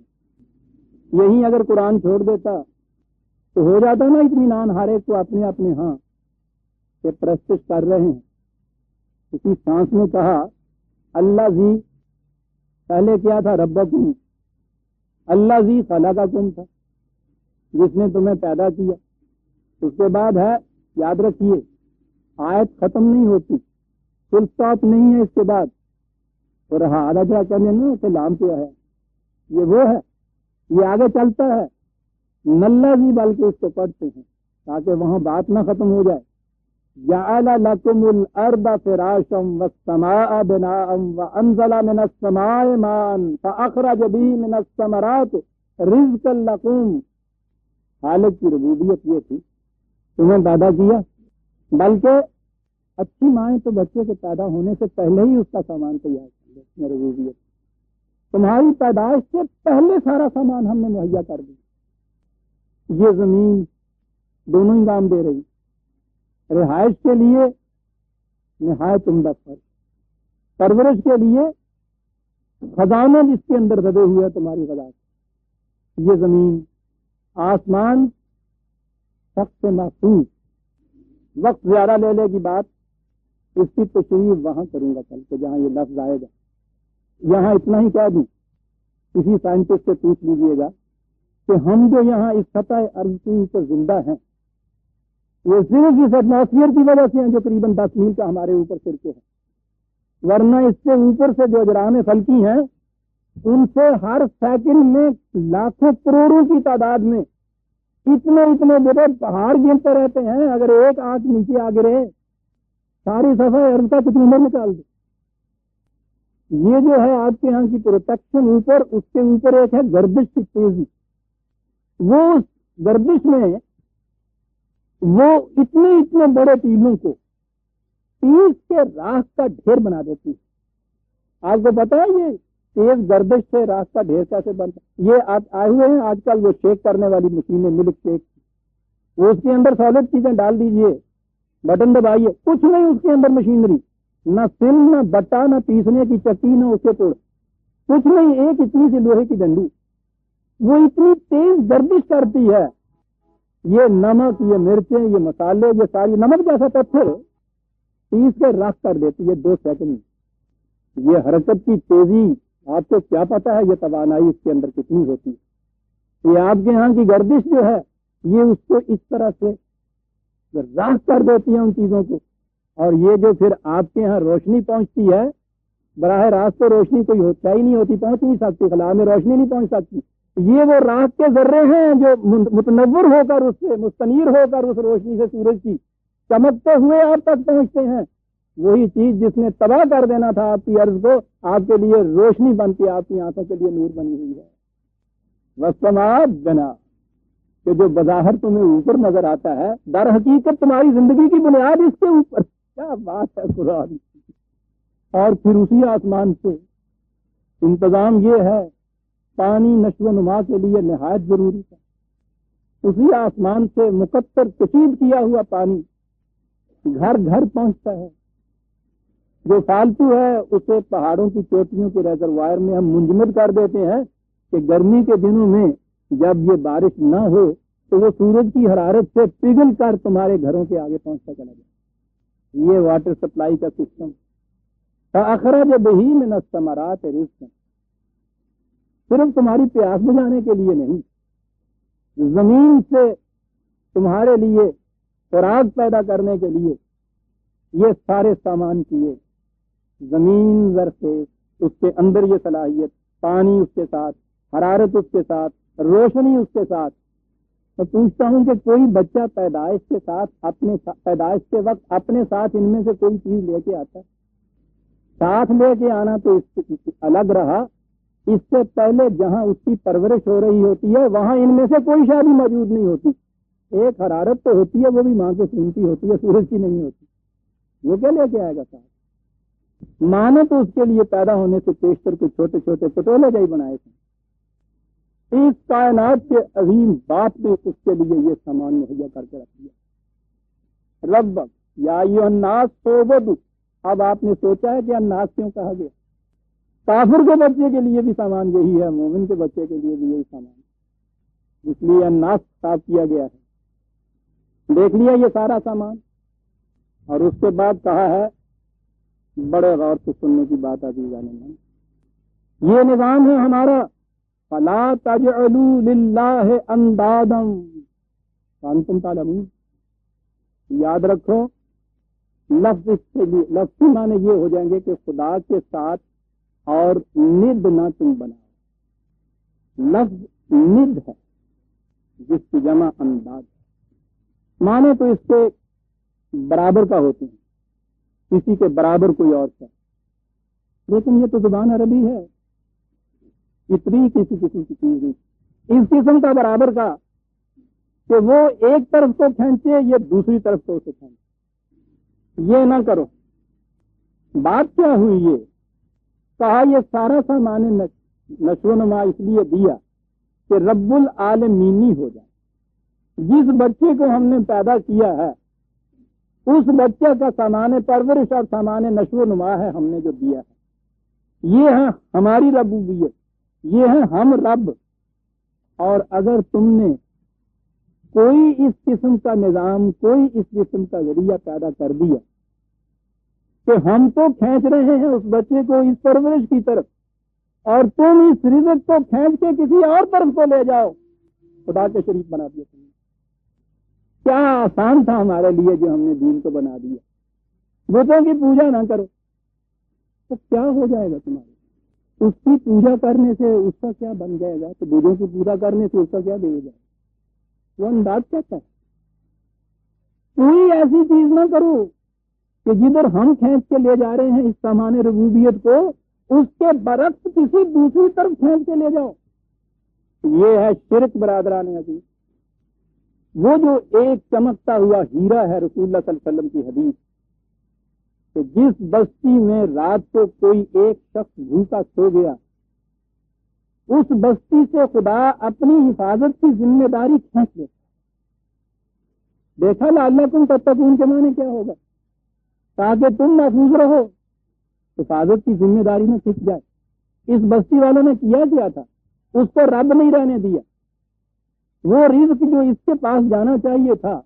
یہی اگر قرآن چھوڑ دیتا تو ہو جاتا نا اطمینان ہر ایک کو اپنے اپنے ہاں کہ پرستش کر رہے ہیں۔ اسی سانس میں کہا اللہ زی، پہلے کیا تھا؟ ربکم، اللہ زی خلقکم تھا، جس نے تمہیں پیدا کیا۔ اس کے بعد ہے، یاد رکھیے آیت ختم نہیں ہوتی، فل اسٹاپ نہیں ہے اس کے بعد، اور ہاں آدھا کیا کرنے نا اسے لام کیا ہے، یہ وہ ہے، یہ آگے چلتا ہے نلہ بھی، بلکہ اس کو پڑھتے ہیں تاکہ وہاں بات نہ ختم ہو جائے۔ جعل لکم الارض فراشا والسماء بناء وانزل من السماء ماء فاخرج به من الثمرات رزقا لکم۔ خالق کی ربوبیت یہ تھی، تمہیں پیدا کیا، بلکہ اچھی مائیں تو بچے کے پیدا ہونے سے پہلے ہی اس کا سامان تیار کر دیتی ہیں۔ ربوبیت تمہاری پیدائش سے پہلے سارا سامان ہم نے مہیا کر دیا۔ یہ زمین دونوں ہی کام دے رہی، رہائش کے لیے نہایت عمدہ فرش، پرورش کے لیے خزانہ جس کے اندر دبے ہوئے ہیں تمہاری غذا۔ یہ زمین، آسمان سخت محسوس، وقت زیادہ لے لے کی بات، اس کی تشریح وہاں کروں گا کل کے جہاں یہ لفظ آئے گا۔ یہاں اتنا ہی کہہ دوں، کسی سائنٹسٹ سے پوچھ لیجیے گا کہ ہم جو یہاں اس سطح ارض کے اوپر زندہ ہیں وہ صرف اس ایٹماسفیئر کی وجہ سے ہیں جو قریباً 10 میل کا ہمارے اوپر سرکے ہے، ورنہ اس سے اوپر سے جو اجرام فلکی ہیں ان سے ہر سیکنڈ میں لاکھوں کروڑوں کی تعداد میں اتنے بڑے پہاڑ گرتے رہتے ہیں۔ اگر ایک آنچ نیچے آ گرے ساری صفحہ ارض کا کچھ نکال دے۔ یہ جو ہے آپ کے یہاں کی پروٹیکشن اوپر، اس کے اوپر ایک ہے گردش کی تیزی، وہ اس گردش میں وہ اتنے بڑے ٹیلوں کو پیس کے راکھ کا ڈھیر بنا دیتی ہے۔ آپ کو پتا ہے یہ تیز گردش سے راکھ کا ڈھیر کیسے بنتا ہے؟ یہ آئے ہوئے ہیں آج کل وہ شیک کرنے والی مشینیں، ملک شیک، وہ اس کے اندر سالڈ چیزیں ڈال دیجئے، بٹن دبائیے، کچھ نہیں اس کے اندر مشینری، نہ سل، نہ بٹا، نہ پیسنے کی چکی، نہ اسے توڑ، کچھ نہیں، ایک اتنی سی لوہے کی ڈنڈی، وہ اتنی تیز گردش کرتی ہے۔ یہ نمک، یہ مرچیں، یہ مسالے، یہ ساری نمک جیسا پتھر پیس کے رکھ کر دیتی ہے 2 سیکنڈ میں۔ یہ حرکت کی تیزی آپ کو کیا پتا ہے، یہ توانائی اس کے اندر کتنی ہوتی ہے؟ یہ آپ کے یہاں کی گردش جو ہے یہ اس کو اس طرح سے راکھ کر دیتی ہے ان چیزوں کو، اور یہ جو پھر آپ کے یہاں روشنی پہنچتی ہے، براہ راست تو روشنی کوئی ہوتا ہی نہیں ہوتی، پہنچ نہیں سکتی، خلا میں روشنی نہیں پہنچ سکتی، یہ وہ راکھ کے ذرے ہیں جو متنور ہو کر اس سے مستنیر ہو کر اس روشنی سے سورج کی چمکتے ہوئے آپ تک پہنچتے ہیں۔ وہی چیز جس نے تباہ کر دینا تھا آپ کی عرض کو، آپ کے لیے روشنی بن کے آپ کی آنکھوں کے لیے نور بنی ہوئی ہے۔ والسماء بنا، کہ جو بظاہر تمہیں اوپر نظر آتا ہے در حقیقت تمہاری زندگی کی بنیاد اس کے اوپر۔ کیا بات ہے قرآن! اور پھر اسی آسمان سے انتظام یہ ہے، پانی نشو و نما کے لیے نہایت ضروری ہے، اسی آسمان سے مقطر کشید کیا ہوا پانی گھر گھر پہنچتا ہے۔ جو فالتو ہے اسے پہاڑوں کی چوٹیوں کے ریزروائر میں ہم منجمد کر دیتے ہیں کہ گرمی کے دنوں میں جب یہ بارش نہ ہو تو وہ سورج کی حرارت سے پگھل کر تمہارے گھروں کے آگے پہنچتا چلا جائے۔ یہ واٹر سپلائی کا سسٹم۔ فأخرج به من الثمرات رزقا، صرف تمہاری پیاس بجھانے کے لیے نہیں، زمین سے تمہارے لیے خوراک پیدا کرنے کے لیے یہ سارے سامان کیے۔ زمین زرخیز، اس کے اندر یہ صلاحیت، پانی اس کے ساتھ، حرارت اس کے ساتھ، روشنی اس کے ساتھ. میں پوچھتا ہوں کہ کوئی بچہ پیدائش کے وقت اپنے ساتھ ان میں سے کوئی چیز لے کے آتا ہے؟ ساتھ لے کے آنا تو اس سے الگ رہا، اس سے پہلے جہاں اس کی پرورش ہو رہی ہوتی ہے وہاں ان میں سے کوئی شادی موجود نہیں ہوتی. ایک حرارت تو ہوتی ہے، وہ بھی ماں کے خون کی ہوتی ہے، سورج کی نہیں ہوتی. وہ کیا لے کے آئے گا ساتھ؟ ماں نے تو اس کے لیے پیدا ہونے سے پیشتر کو چھوٹے چھوٹے پٹولے جائی بنائے تھے. اس کائنات کے عظیم باپ نے اس کے لیے یہ سامان مہیا کر کے رکھ دیا. رب یا ایھا الناس اعبدوا. اب آپ نے سوچا ہے کہ الناس کیوں کہا گیا؟ کافر کے بچے کے لیے بھی سامان یہی ہے، مومن کے بچے کے لیے بھی یہی سامان ہے، اس لیے الناس صاف کیا گیا ہے. دیکھ لیا یہ سارا سامان، اور اس کے بعد کہا ہے، بڑے غور سے سننے کی بات آتی جانے، یہ نظام ہے ہمارا، فلا تجعلوا للہ اندادا وانتم تعلمون. یاد رکھو، لفظ معنی یہ ہو جائیں گے کہ خدا کے ساتھ اور ند نہ تم بناؤ. لفظ ند ہے جس کی جمع انداز ہے، معنی تو اس کے برابر کا ہوتے ہیں، کسی کے برابر کوئی اور کا، لیکن یہ تو زبان عربی ہے، اتنی کسی قسم کی چیز نہیں اس قسم کا برابر کا کہ وہ ایک طرف کو کھینچے یہ دوسری طرف کو اسے کھینچے. یہ نہ کرو. بات کیا ہوئی؟ یہ کہا یہ سارا سامان نشو و نما اس لیے دیا کہ رب العالمینی ہو جائے. جس بچے کو ہم نے پیدا کیا ہے اس بچے کا سامان پرورش اور سامان نشو و نما ہے ہم نے جو دیا ہے. یہ ہے ہماری ربوبیت، یہ ہے ہم رب. اور اگر تم نے کوئی اس قسم کا نظام، کوئی اس قسم کا ذریعہ پیدا کر دیا کہ ہم تو کھینچ رہے ہیں اس بچے کو اس پرورش کی طرف، اور تم اس رزق کو کھینچ کے کسی اور طرف کو لے جاؤ، خدا کے شریک بنا دیا تم نے. کیا آسان تھا ہمارے لیے جو ہم نے دین کو بنا دیا. بتوں کی پوجا نہ کرو تو کیا ہو جائے گا تمہارے؟ اس کی پوجا کرنے سے اس کا کیا بن جائے گا؟ تو بتوں کی پوجا کرنے سے اس کا کیا دے جائے گا؟ وہ انداز کہتا ہے. کوئی ایسی چیز نہ کرو کہ جدھر ہم کھینچ کے لے جا رہے ہیں اس سامان ربوبیت کو، اس کے برعکس کسی دوسری طرف کھینچ کے لے جاؤ. یہ ہے شرک برادران عزیز. وہ جو ایک چمکتا ہوا ہیرا ہے، رسول اللہ صلی اللہ علیہ وسلم کی حدیث کہ جس بستی میں رات کو کوئی ایک شخص بھوکا سو گیا، اس بستی سے خدا اپنی حفاظت کی ذمہ داری کھینچ لیتا. دیکھا لعلکم تتقون کے معنی کیا ہوگا؟ تاکہ تم محفوظ رہو، حفاظت کی ذمہ داری نہ کھنچ جائے. اس بستی والوں نے کیا تھا؟ اس کو رب نہیں رہنے دیا. وہ رزق جو اس کے پاس جانا چاہیے تھا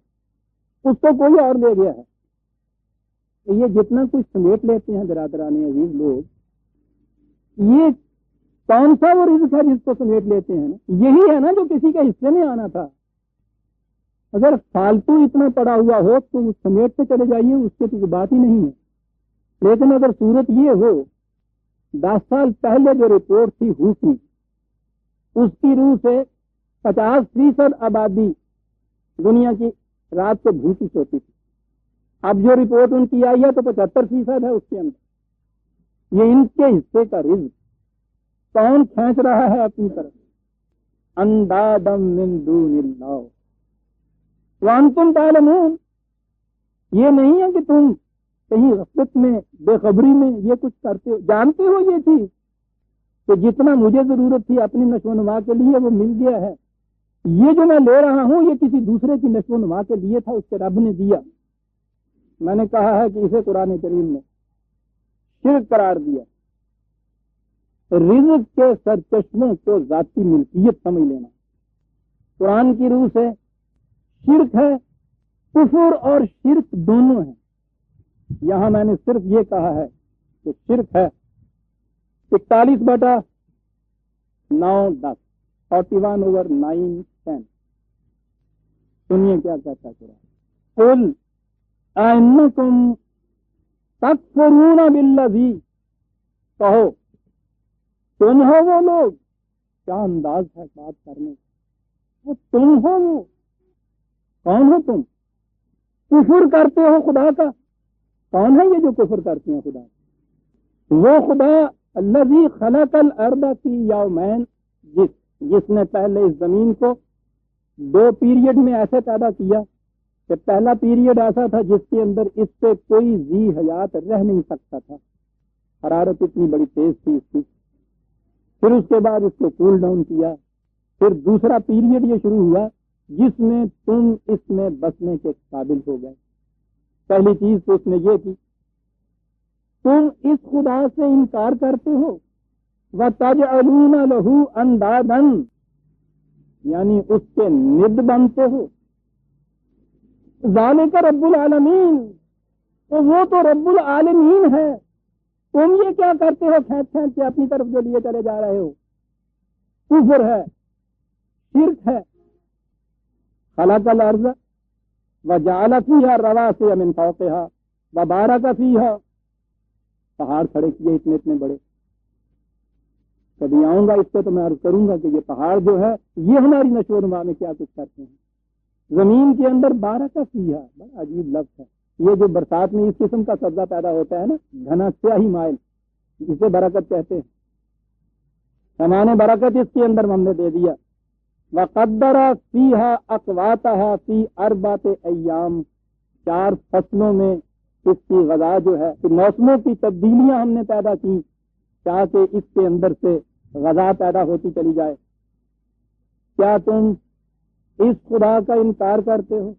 اس کو کوئی اور لے گیا ہے. یہ جتنا کچھ سمیٹ لیتے ہیں برادران عزیز لوگ، یہ کون سا وہ رزق ہے جس کو سمیٹ لیتے ہیں؟ یہی ہے نا جو کسی کے حصے میں آنا تھا. اگر فالتو اتنا پڑا ہوا ہو تو سمیٹ سے چلے جائیے، اس کی تو بات ہی نہیں ہے. لیکن اگر صورت یہ ہو 10 سال پہلے جو رپورٹ تھی کی اس کی روح سے 50% آبادی دنیا کی رات کو بھوکی سوتی تھی. اب جو رپورٹ ان کی آئی ہے تو 75% ہے اس کے اندر. یہ ان کے حصے کا رزق کون کھینچ رہا ہے اپنی طرف؟ اندادم من دون اللہ وانتم تعلمون. یہ نہیں ہے کہ تم کہیں غفلت میں، بے خبری میں یہ کچھ کرتے ہو، جانتے ہو یہ چیز کہ جتنا مجھے ضرورت تھی اپنی نشو و نما کے لیے وہ مل گیا ہے. یہ جو میں لے رہا ہوں یہ کسی دوسرے کی نشو و نما کے لیے تھا، اس کے رب نے دیا. میں نے کہا ہے کہ اسے قرآن کریم نے شرک قرار دیا. رزق کے سرچشموں کو ذاتی ملکیت سمجھ لینا قرآن کی روح سے شرک ہے. کفر اور شرک دونوں ہیں. یہاں میں نے صرف یہ کہا ہے کہ شرک ہے 41/9 10 41/9 10. سنیے کیا کہتا ہے قرآن. قل اَإِنَّكُمْ تَكْفُرُونَ بِالَّذِي، کہو تم ہو وہ لوگ، کیا انداز ہے بات کرنے کا، وہ تم ہو وہ، کون ہو تم؟ کفر کرتے ہو خدا کا، کون ہے یہ جو کفر کرتے ہیں خدا کا؟ وہ خدا الذی خلق الارض فی یومین، جس نے پہلے اس زمین کو 2 پیریڈ میں ایسے پیدا کیا کہ پہلا پیریڈ ایسا تھا جس کے اندر اس پہ کوئی ذی حیات رہ نہیں سکتا تھا، حرارت اتنی بڑی تیز تھی اس کی، پھر اس کے بعد اس کو کول ڈاؤن کیا، پھر دوسرا پیریڈ یہ شروع ہوا جس میں تم اس میں بسنے کے قابل ہو گئے۔ پہلی چیز تو اس نے یہ کی، تم اس خدا سے انکار کرتے ہو، وَتَجْعَلُونَ لَهُ أَنْدَادًا، یعنی اس کے ند بنتے ہو۔ ذَلِكَ رَبُّ الْعَالَمِينَ، تو وہ تو رب العالمین ہے، تم یہ کیا کرتے ہو کھینچ کھینچ کے اپنی طرف جو لیے چلے جا رہے ہو؟ کفر ہے، شرک ہے۔ خلق الارض وجعل فیہا رواسیا من فوقہا وبارک فیہا، پہاڑ کھڑے کیے اتنے اتنے بڑے، کبھی آؤں گا اس پہ تو میں عرض کروں گا کہ یہ پہاڑ جو ہے یہ ہماری نشو و نما میں کیا کچھ کرتے ہیں۔ زمین کے اندر بارک فیہا، بڑا عجیب لفظ ہے یہ، جو برسات میں اس قسم کا سبزہ پیدا ہوتا ہے نا، گھنا سیاہی مائل، اسے برکت کہتے ہیں۔ سامان برکت اس کے اندر ہم نے دے دیا۔ وقدر فیہا اقواتہا فی 4 ایام، 4 فصلوں میں اس کی غذا جو ہے، موسموں کی تبدیلیاں ہم نے پیدا کی تاکہ اس کے اندر سے غذا پیدا ہوتی چلی جائے۔ کیا تم اس خدا کا انکار کرتے ہو،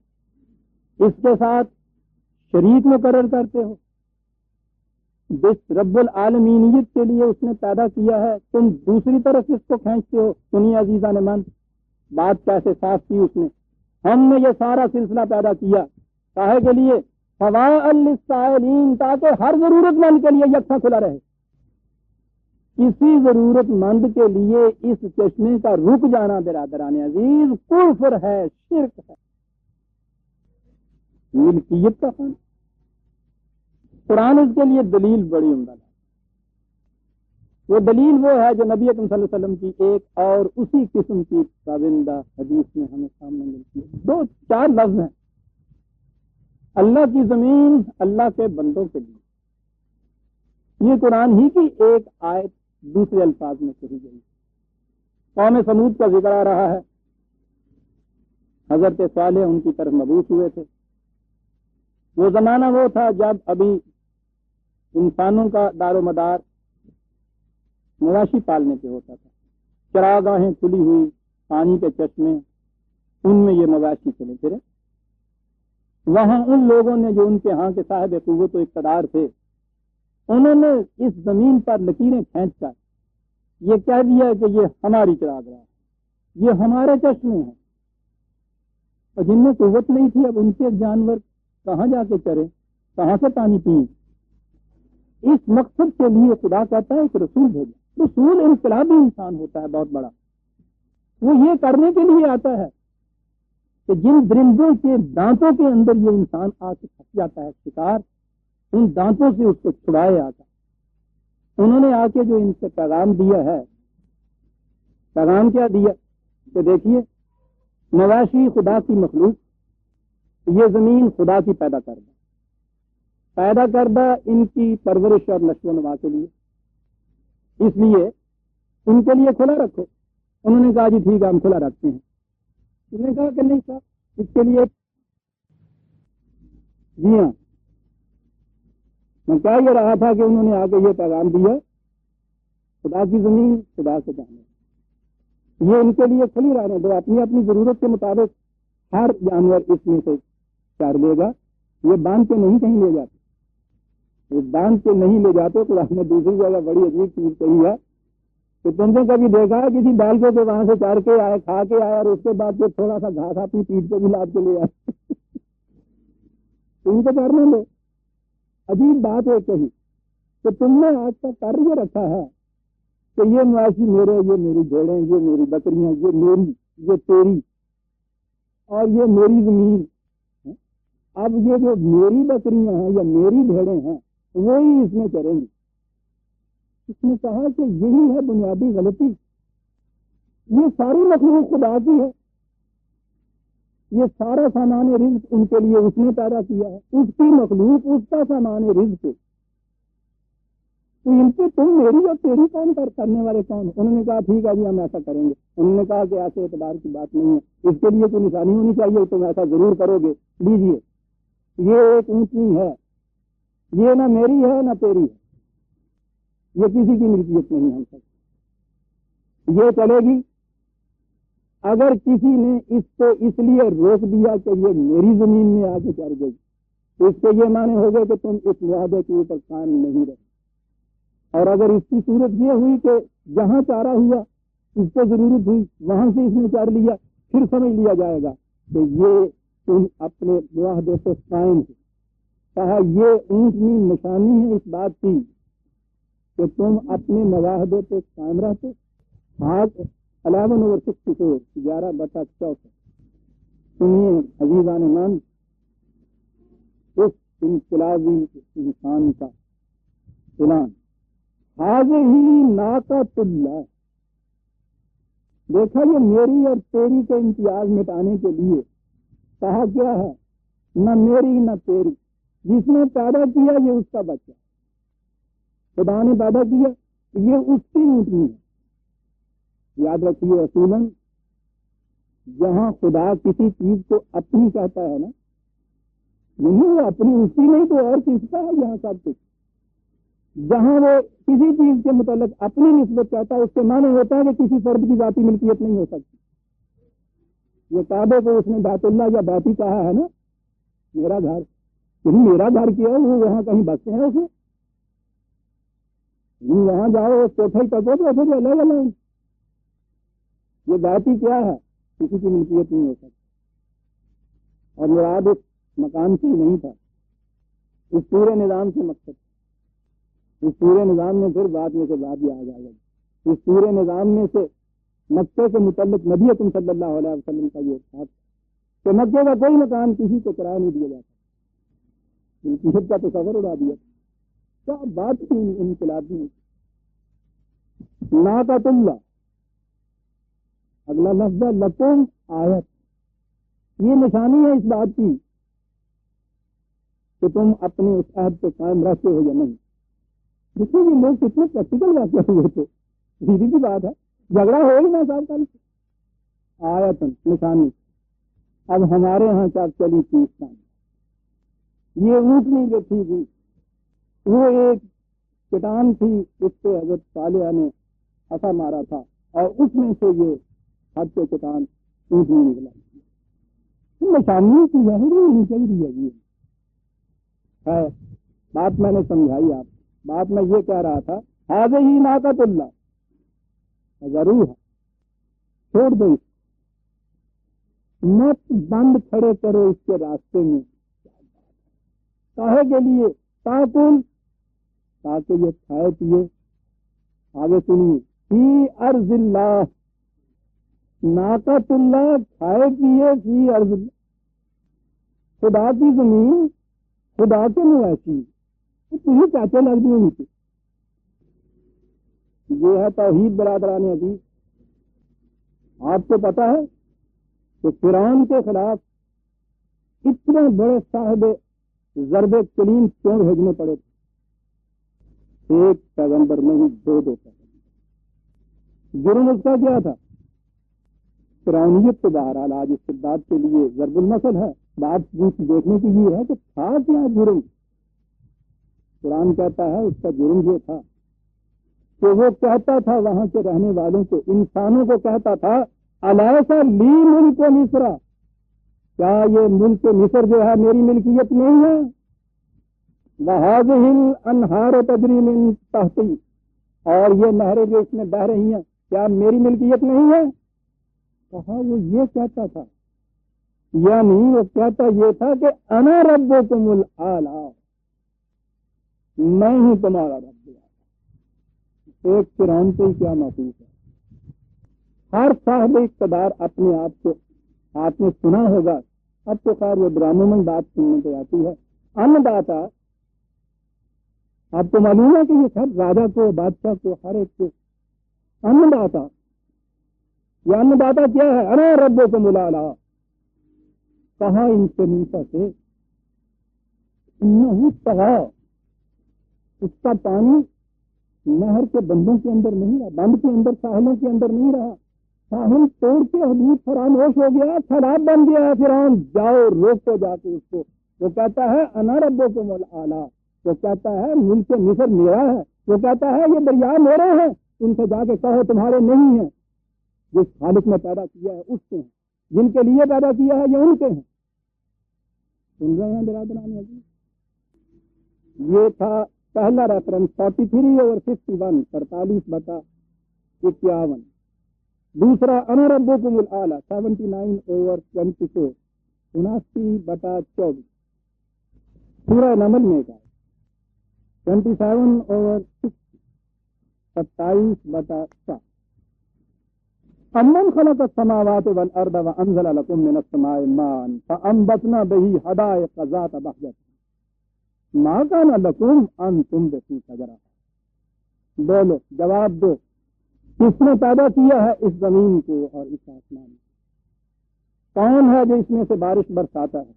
اس کے ساتھ شریک مقرر کرتے ہو؟ جس رب العالمینیت کے لیے اس نے پیدا کیا ہے تم دوسری طرف اس کو کھینچتے ہو۔ سنیے عزیزان من، بات کیسے صاف کی اس نے۔ ہم نے یہ سارا سلسلہ پیدا کیا کاہے کے لیے؟ فواء للسائلین، تاکہ ہر ضرورت مند کے لیے یکساں کھلا رہے۔ کسی ضرورت مند کے لیے اس چشمے کا رک جانا برادران عزیز کفر ہے، شرک ہے، ملکیت کا فن۔ قرآن اس کے لیے دلیل بڑی عمدہ ہے۔ وہ دلیل وہ ہے جو نبی اکرم صلی اللہ علیہ وسلم کی ایک اور اسی قسم کی تابندہ حدیث میں ہمیں سامنے ملتی ہے۔ 4 لفظ ہیں، اللہ کی زمین اللہ کے بندوں کے لیے۔ یہ قرآن ہی کی ایک آیت دوسرے الفاظ میں کہی گئی۔ قوم سمود کا ذکر آ رہا ہے، حضرت صالح ان کی طرف مبعوث ہوئے تھے۔ وہ زمانہ وہ تھا جب ابھی انسانوں کا دار و مدار مواشی پالنے پہ ہوتا تھا، چراگاہیں کھلی ہوئی، پانی کے چشمے، ان میں یہ مواشی چلے پھرے۔ وہاں ان لوگوں نے جو ان کے ہاں کے صاحب قوت و اقتدار تھے، انہوں نے اس زمین پر لکیریں کھینچ کر یہ کہہ دیا کہ یہ ہماری چراگاہ ہے، یہ ہمارے چشمے ہیں۔ اور جن میں قوت نہیں تھی، اب ان کے جانور کہاں جا کے چرے، کہاں سے پانی پئیں؟ اس مقصد کے لیے خدا کہتا ہے ایک رسول بھیجا۔ رسول انقلابی انسان ہوتا ہے بہت بڑا، وہ یہ کرنے کے لیے آتا ہے کہ جن درندوں کے دانتوں کے اندر یہ انسان آ کے پھنس جاتا ہے شکار، ان دانتوں سے اس کو چھڑائے آتا۔ انہوں نے آ کے جو ان سے پیغام دیا ہے، پیغام کیا دیا کہ دیکھیے مواشی خدا کی مخلوق، یہ زمین خدا کی پیدا کردہ ان کی پرورش اور نشو و نما کے لیے، اس لیے ان کے لیے کھلا رکھو۔ انہوں نے کہا جی ٹھیک ہے ہم کھلا رکھتے ہیں۔ انہوں نے کہا کہ نہیں صاحب اس کے لیے، جی ہاں، میں کہہ یہ رہا تھا کہ انہوں نے آ کے یہ پیغام دیا خدا کی زمین خدا سے جانے، یہ ان کے لیے کھلی رہنے دو، اپنی اپنی ضرورت کے مطابق ہر جانور اس میں سے چار لے گا۔ یہ باندھ کے نہیں کہیں لے جاتے، یہ باندھ کے نہیں لے جاتے۔ تو ہم نے دوسری جگہ بڑی عجیب چیز کہی ہے کہ تم نے کبھی دیکھا ہے کسی بال کو وہاں سے چار کے آئے، کھا کے آئے، اور اس کے بعد پھر تھوڑا سا گھاس اپنی پیٹ پہ بھی لاد کے لے آئے؟ تم کو چارنے لو۔ عجیب بات ہے کہی کہ تم نے آج تک کر یہ رکھا ہے کہ یہ مواشی میرے، یہ میری بھیڑیں، یہ میری بکریاں، یہ میری، یہ تیری، اور یہ میری زمین۔ اب یہ جو میری بکریاں ہیں یا میری بھیڑیں ہیں وہی اس میں چریں گی۔ اس نے کہا کہ یہی ہے بنیادی غلطی، یہ ساری مخلوق خدا کی ہے، یہ سارا سامان رزق ان کے لیے اس نے پیدا کیا ہے، اس کی مخلوق اس کا سامان رزق، تو ان سے تم میری اور تیری کون کرنے والے کون؟ انہوں نے کہا ٹھیک ہے جی ہم ایسا کریں گے۔ انہوں نے کہا کہ ایسے اعتبار کی بات نہیں ہے، اس کے لیے کوئی نشانی ہونی چاہیے، تم ایسا ضرور کرو گے، لیجیے یہ ایک اونٹنی ہے، یہ نہ میری ہے نہ تیری ہے، یہ کسی کی ملکیت نہیں ہم سکتی، یہ چلے گی۔ اگر کسی نے اس کو اس لیے روک دیا کہ یہ میری زمین میں آ کے چڑھ گئی، تو اس سے یہ معنی ہو گئے کہ تم اس معاہدے کے اوپر قائم نہیں رہے، اور اگر اس کی صورت یہ ہوئی کہ جہاں چارہ ہوا اس کو ضرورت ہوئی وہاں سے اس نے چار لیا، پھر سمجھ لیا جائے گا کہ یہ تم اپنے معاہدے سے قائم ہو۔ کہا یہ اونچی نشانی ہے اس بات کی کہ تم اپنے معاہدے پہ قائم رہتے۔ 11/64 11/64 سنیے عزیزان من، اس انقلابی انسان کا اعلان، ہی ناقۃ اللہ، دیکھا یہ میری اور تیری کے امتیاز مٹانے کے لیے کہا کیا ہے، نہ میری نہ تیری، جس نے پیدا کیا یہ اس کا بچہ، خدا نے پیدا کیا یہ اس کی اونٹنی ہے۔ یاد رکھیے اصولاً جہاں خدا کسی چیز کو اپنی کہتا ہے نا، نہیں وہ اپنی اس کی نہیں تو اور کس کا ہے یہاں سب کچھ، جہاں وہ کسی چیز کے متعلق اپنی نسبت کہتا ہے اس کے معنی ہوتا ہے کہ کسی فرد کی ذاتی ملکیت نہیں ہو سکتی۔ یہ کعبے کو اس نے بیت اللہ یا بیتی کہا ہے نا، میرا گھر، یعنی میرا گھر کیا ہے، وہ وہاں کہیں بستے ہیں اسے، وہاں جاؤ کوٹھے تکو تو ایسے الگ الگ، یہ بیتی کیا ہے، کسی کی ملکیت نہیں ہو سکتی۔ اور مراد اس مکان سے نہیں تھا، اس پورے نظام سے مقصد، اس پورے نظام میں پھر بعد میں سے بات بھی آ جائے گا، اس پورے نظام میں سے مکے کے متعلق نبی اکرم صلی اللہ علیہ وسلم کا یہ بات کہ مکے کا کوئی مکان کسی کو کرایہ نہیں دیا جاتا، ملکیت کا تصور اڑا دیا، کیا بات کی انقلابی ناقۃ اللہ۔ اگلا لفظ لکم آیت، یہ نشانی ہے اس بات کی کہ تم اپنے اس عہد پہ قائم رہتے ہو یا نہیں۔ دیکھیے یہ لوگ کتنے پریکٹیکل واقع ہوئے تھے، سیدھی سی بات ہے، جھگڑا ہو ہی نہ صاحب کل آیت نشانی۔ اب ہمارے ہاں کیا چلی تھی اس ٹائم، یہ اونٹنی جو تھی وہ ایک چٹان تھی، اس پہ حضرت صالح نے ہنسا مارا تھا اور اس میں سے یہ حد کے چٹان اونٹنی نکلا، نشانی کی ظاہر ہونی چاہیے ہے۔ بات میں نے سمجھائی آپ، بات میں یہ کہہ رہا تھا ہذہ ناقۃ اللہ، ضرور ہے چھوڑ دو، مت بند کھڑے کرو اس کے راستے میں، کاہے کے لیے، تاکل تاکہ یہ کھائے پیے۔ آگے سنیے، فی ارض اللہ، ناقۃ اللہ کھائے پیے فی ارض اللہ، خدا کی زمین، خدا کے مویشی، تجھے چاچے لگ دیے نیچے۔ یہ ہے توحید برادران عزیز۔ آپ کو پتا ہے کہ فرعون کے خلاف اتنے بڑے صاحب ضرب کلیم کیوں بھیجنے پڑے تھے؟ ایک پیغمبر نہیں، دو پیغمبر۔ جرم اس کا کیا تھا؟ فرعونیت تو بہرحال آج استبداد کے لیے ضرب المثل ہے، بات دیکھنے کی یہ ہے کہ تھا کیا جرم۔ قرآن کہتا ہے اس کا جرم یہ تھا کہ وہ کہتا تھا وہاں کے رہنے والوں کو، انسانوں کو کہتا تھا الیس لی ملک مصر، کیا یہ ملک مصر جو ہے میری ملکیت نہیں ہے؟ وہذہ الانہار تجری من تحتی، اور یہ نہریں جو اس میں بہہ رہی ہیں کیا میری ملکیت نہیں ہے؟ کہا وہ یہ کہتا تھا، یعنی وہ کہتا یہ تھا کہ انا ربکم الاعلی، میں ہی تمہارا رب۔ ایک فرعون سے ہی کیا محسوس ہے؟ ہر صاحب اقتدار اپنے آپ کو، آپ نے سنا ہوگا، اب تو خیر وہ ڈراموں میں بات سننے پہ آتی ہے، ان داتا آپ کو معلوم ہے کہ یہ سب راجا کو، بادشاہ کو، ہر ایک کو ان داتا، یہ ان داتا کیا ہے؟ انا ربکم الاعلی، کہا ان سے موسیٰ سے انہ طغی، اس کا پانی نہر کے بندوں کے اندر نہیں رہا، بند کے اندر، ساحلوں کے اندر نہیں رہا، ساحل توڑ کے حدود فراموش ہو گیا، سیلاب بن گیا ہے فرعون، جاؤ روکو جا کے اس کو۔ وہ کہتا ہے انا ربکم الاعلی، وہ کہتا ہے ملک مصر میرا ہے، وہ کہتا ہے یہ دریا میرے ہیں، ان سے جا کے کہو تمہارے نہیں ہیں، جس خالق نے پیدا کیا ہے اس کے ہیں، جن کے لیے پیدا کیا ہے یہ ان کے ہیں۔ سن رہے ہیں برادران عزیز؟ یہ تھا پہلا ریفرنس 43/51، 43/51۔ دوسرا انا ربکم الاعلی 79/24، 79/24 سورہ نمل میں کا 27/60، 27/7۔ امن خلق السماوات والارض وانزل لكم من السماء ماء فانبتنا به حدائق ذات بهجة ما كان لكم ان تنبتوا شجرها۔ بولو، جواب دو، کس نے پیدا کیا ہے اس زمین کو اور اس آسمان کو؟ کون ہے جو اس میں سے بارش برساتا ہے؟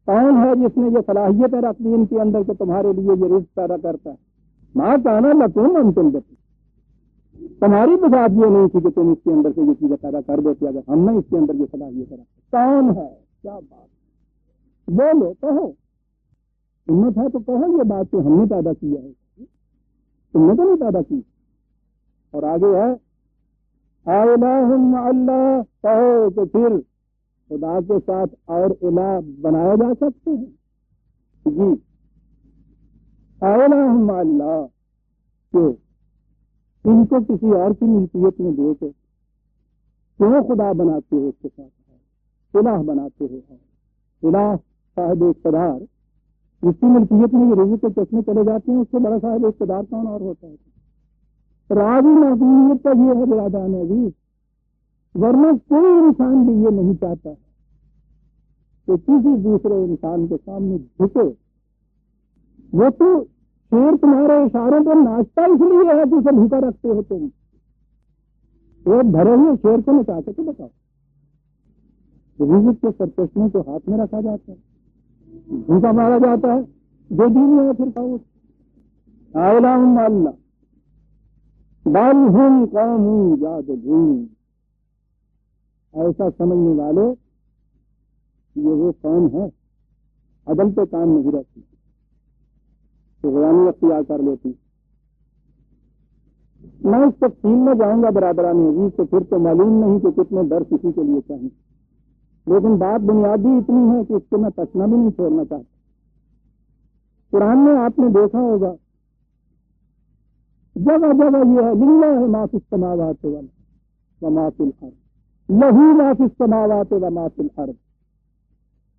کون ہے جس نے یہ صلاحیت رکھ دی ان کے اندر کہ تمہارے لیے یہ رزق پیدا کرتا ہے؟ ما كان لكم ان تنبتوا، تمہاری بذات یہ نہیں تھی کہ تم اس کے اندر سے یہ چیزیں پیدا کر دیتے اگر ہم نے اس کے اندر یہ صلاحیت رکھی۔ کون ہے؟ کیا بات؟ بولو، کہو، ہمت ہے تو کہو یہ بات کہ ہم نے پیدا کیا ہے، تم نے تو نہیں پیدا کی۔ اور آگے ہے الہ مع اللہ، کہو کہ پھر خدا کے ساتھ اور الہ بنایا جا سکتے ہیں؟ جی، الہ مع اللہ، کہ ان کو کسی اور کی ملکیت میں دے کے کیوں خدا بناتے ہو؟ اس کے ساتھ الہ بناتے ہو، الہ صاحب اقتدار، جس کی ملکیت میں یہ رزق کے چشمے چلے جاتے ہیں اس سے بڑا صاحب اقتدار کون اور ہوتا ہے؟ راز معصومیت کا یہ ہے برادران عزیز، ورنہ کوئی انسان بھی یہ نہیں چاہتا ہے کہ کسی دوسرے انسان کے سامنے جھکے۔ وہ تو شیر تمہارے اشاروں پر ناچتا اس لیے ہے کہ اسے بھوکا رکھتے ہو تم، ایک بھرے ہوئے شیر کو نچا کے تو بتاؤ۔ رزق کے سرچشموں کو ہاتھ میں رکھا جاتا ہے، بھوکا مارا جاتا ہے، جو دین ہے پھر کہو الہ مع اللہ بل ہم قوم یعدلون، ایسا سمجھنے والے یہ وہ قوم ہے عدل پہ کام نہیں رکھتی، تو غلامی اختیار کر لیتی۔ میں اس تفصیل میں جاؤں گا برادران عزیز، تو پھر تو معلوم نہیں کہ کتنے درس اسی کے لیے چاہیے، لیکن بات بنیادی اتنی ہے کہ اس کو میں تشنا بھی نہیں چھوڑنا چاہتا۔ قرآن میں آپ نے دیکھا ہوگا جگہ جگہ یہ ہے للہ ما فی السماوات وما فی الارض، لہو ما فی السماوات وما فی الارض۔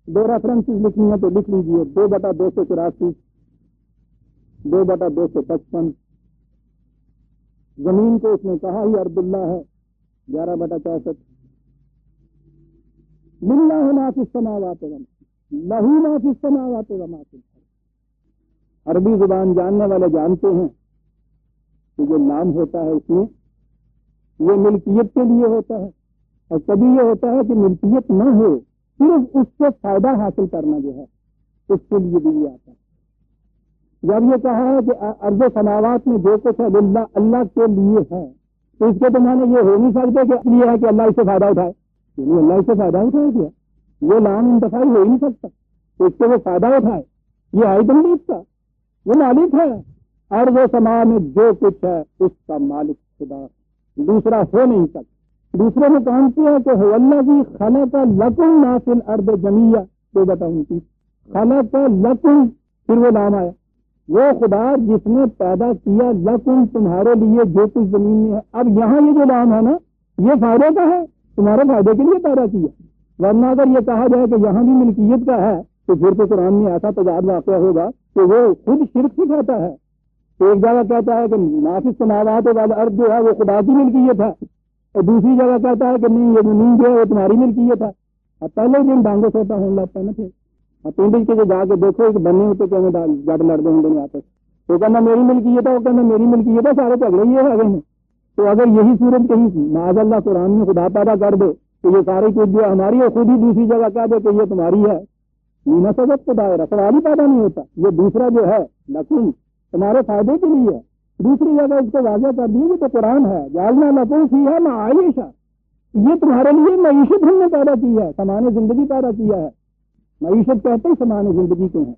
دو ریفرنسز لکھنی ہے تو لکھ لیجیے، 2/284، 2/255۔ زمین کو اس نے کہا ہی ارض اللہ ہے، 11/64۔ للہ ما فی السماوات لہو ما فی السماوات وما فی الارض۔ عربی زبان جاننے والے جانتے ہیں کہ جو نام ہوتا ہے اس میں یہ ملکیت کے لیے ہوتا ہے، اور کبھی یہ ہوتا ہے کہ ملکیت نہ ہو، صرف اس سے فائدہ حاصل کرنا جو ہے اس کے لیے بھی یہ آتا ہے۔ جب یہ کہا ہے کہ ارض و سماوات میں جو کچھ ہے للہ، اللہ کے لیے ہے، تو اس کے تو معنی یہ ہو نہیں سکتے کہ اس لیے ہے کہ اللہ اس سے فائدہ اٹھائے، یعنی اللہ اس سے فائدہ اٹھائے کیا؟ یہ لام انتفاعی ہو ہی نہیں سکتا، تو اس سے وہ فائدہ اٹھائے، یہ ہے تملیغ کا، وہ مالک ہے۔ ارض و سما میں جو کچھ ہے اس کا مالک خدا، دوسرا ہو نہیں سکتا۔ دوسرے میں کون سی ہے کہ هو الذی خلق لکم ما فی الارض جمیعا، 2/29، خلق لکم، پھر وہ نام آیا، وہ خدا جس نے پیدا کیا لکم، تمہارے لیے جو کچھ زمین میں ہے۔ اب یہاں یہ جو نام ہے نا، یہ فائدے کا ہے، تمہارے فائدے کے لیے پیدا کیا، ورنہ اگر یہ کہا جائے کہ یہاں بھی ملکیت کا ہے تو پھر تو قرآن میں ایسا تضاد واقع ہوگا کہ وہ خود شرک سکھاتا ہے۔ ایک جگہ کہتا ہے کہ ما فی السماوات والارض جو ہے وہ خدا کی ملکیت ہے، اور دوسری جگہ کہتا ہے کہ نہیں یہ زمین جو ہے وہ تمہاری ملکیت ہے۔ اب پہلے دن ڈانگے سوتا ہونے لگتا ہے نا، پھر پنڈت کے جا کے دیکھو کہ بننے ہوتے کہ جٹ لڑتے ہوں گے آپس، تو کہنا میری ملکیت ہے، وہ کہنا میری ملکیت ہے، سارے جھگڑے یہ آگے ہیں. تو اگر یہی صورت کہیں معاذ اللہ قرآن میں خدا پیدا کر دے تو یہ ساری کچھ جو ہماری ہے خود ہی دوسری جگہ کہہ دے کہ یہ تمہاری ہے، نینا سبق کو دائرہ سوال ہی پیدا نہیں ہوتا. یہ دوسرا جو ہے لیکن تمہارے فائدے کے لیے ہے، دوسری جگہ اس کو واضح کر دی تو قرآن ہے جعلنا لکم فیہا معائش، یہ تمہارے لیے معیشت ہم نے پیدا کی ہے، سامان زندگی پیدا کیا ہے. معیشت کہتے ہی سامان زندگی کو ہے.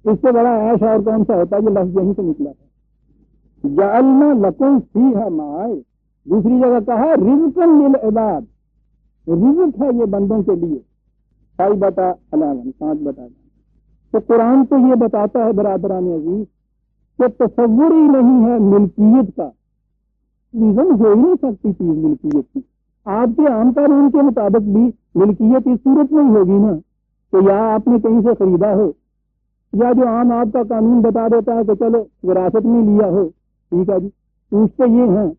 اس سے بڑا عیش اور کون سا ہوتا ہے؟ یہ لفظ یہیں سے نکلا ہے. جعلنا لکم فیہا معائش، دوسری جگہ کہا رزقا للعباد، رزق ہے یہ بندوں کے لیے. 5/11 تو قرآن تو یہ بتاتا ہے برادران عزیز کہ تصور ہی نہیں ہے ملکیت کا، ریزن ہو ہی نہیں سکتی چیز ملکیت کی. آپ کے عام قانون کے مطابق بھی ملکیت اس صورت میں ہی ہوگی نا کہ یا آپ نے کہیں سے خریدا ہو، یا جو عام آپ کا قانون بتا دیتا ہے کہ چلو وراثت میں لیا ہو. ٹھیک ہے جی، پوچھتے یہ ہیں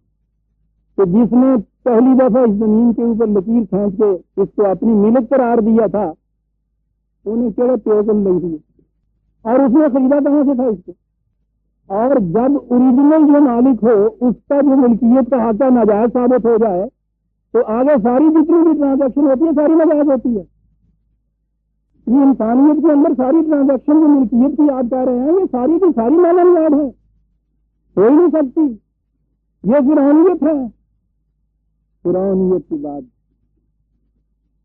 کہ جس نے پہلی دفعہ اس زمین کے اوپر لکیر کھینچ کے اس کو اپنی ملک قرار دیا تھا انہیں کیڑے پیوزن نہیں دیے، اور اس نے خریدا کہاں سے تھا اس کو؟ اور جب اوریجنل جو مالک ہو اس کا جو ملکیت کا حق ناجائز ثابت ہو جائے تو آگے ساری جتنی بھی ٹرانزیکشن ہوتی ہے ساری ناجائز ہوتی ہے. یہ انسانیت کے اندر ساری ٹرانزیکشن جو ملکیت کی آپ کہہ رہے ہیں یہ ساری کی ساری نامنیاد ہے، ہو ہی نہیں سکتی. یہ فرعونیت ہے. فرعونیت کی بات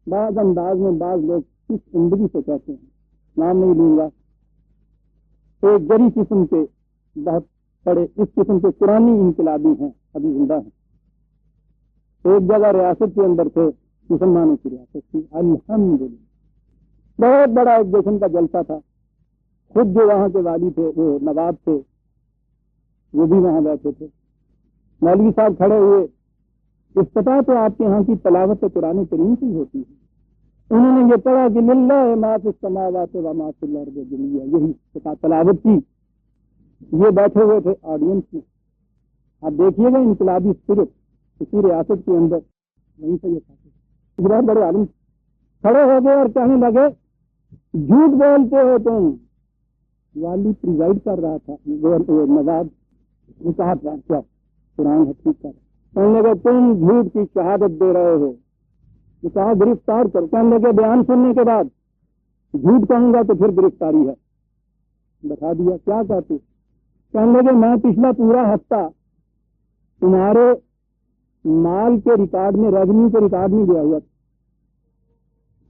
بعض انداز میں بعض لوگ کس زندگی سے کہتے ہیں، نام نہیں لوں گا. ایک جری قسم کے بہت بڑے اس قسم کے پرانی انقلابی ہیں، ابھی زندہ ہیں. ایک جگہ ریاست کے اندر تھے، مسلمانوں کی ریاست تھی. الحمدللہ بہت بڑا ایک جشن کا جلسہ تھا. خود جو وہاں کے والی تھے وہ نواب تھے، وہ بھی وہاں بیٹھے تھے. مولوی صاحب کھڑے ہوئے. افتتاح تو آپ کے یہاں کی تلاوت قرآن کریم سے ہوتی ہے. انہوں نے یہ پڑھا کہ للہ ما فی السماوات و ما فی الارض جميعا، یہی تلاوت کی. یہ بیٹھے ہوئے تھے آڈینس میں. آپ دیکھیے گا انقلابی اسپرٹ اسی ریاست کے اندر وہیں سے یہ تھا. بہت بڑے عالم کھڑے ہو گئے اور کہنے لگے جھوٹ بولتے ہو تم. والی پریزائڈ کر رہا تھا، نواب نے کہا تھا کیا قرآن حقیقت کر، کہنے لگے تم جھوٹ کی شہادت دے رہے ہو. کہا گرفتار کر. کہنے لگے بیان سننے کے بعد جھوٹ کہوں گا تو پھر گرفتاری ہے. بتا دیا کیا کہتے. کہنے لگے میں پچھلا پورا ہفتہ تمہارے مال کے ریکارڈ میں ریونیو کے ریکارڈ میں گیا ہوا تھا.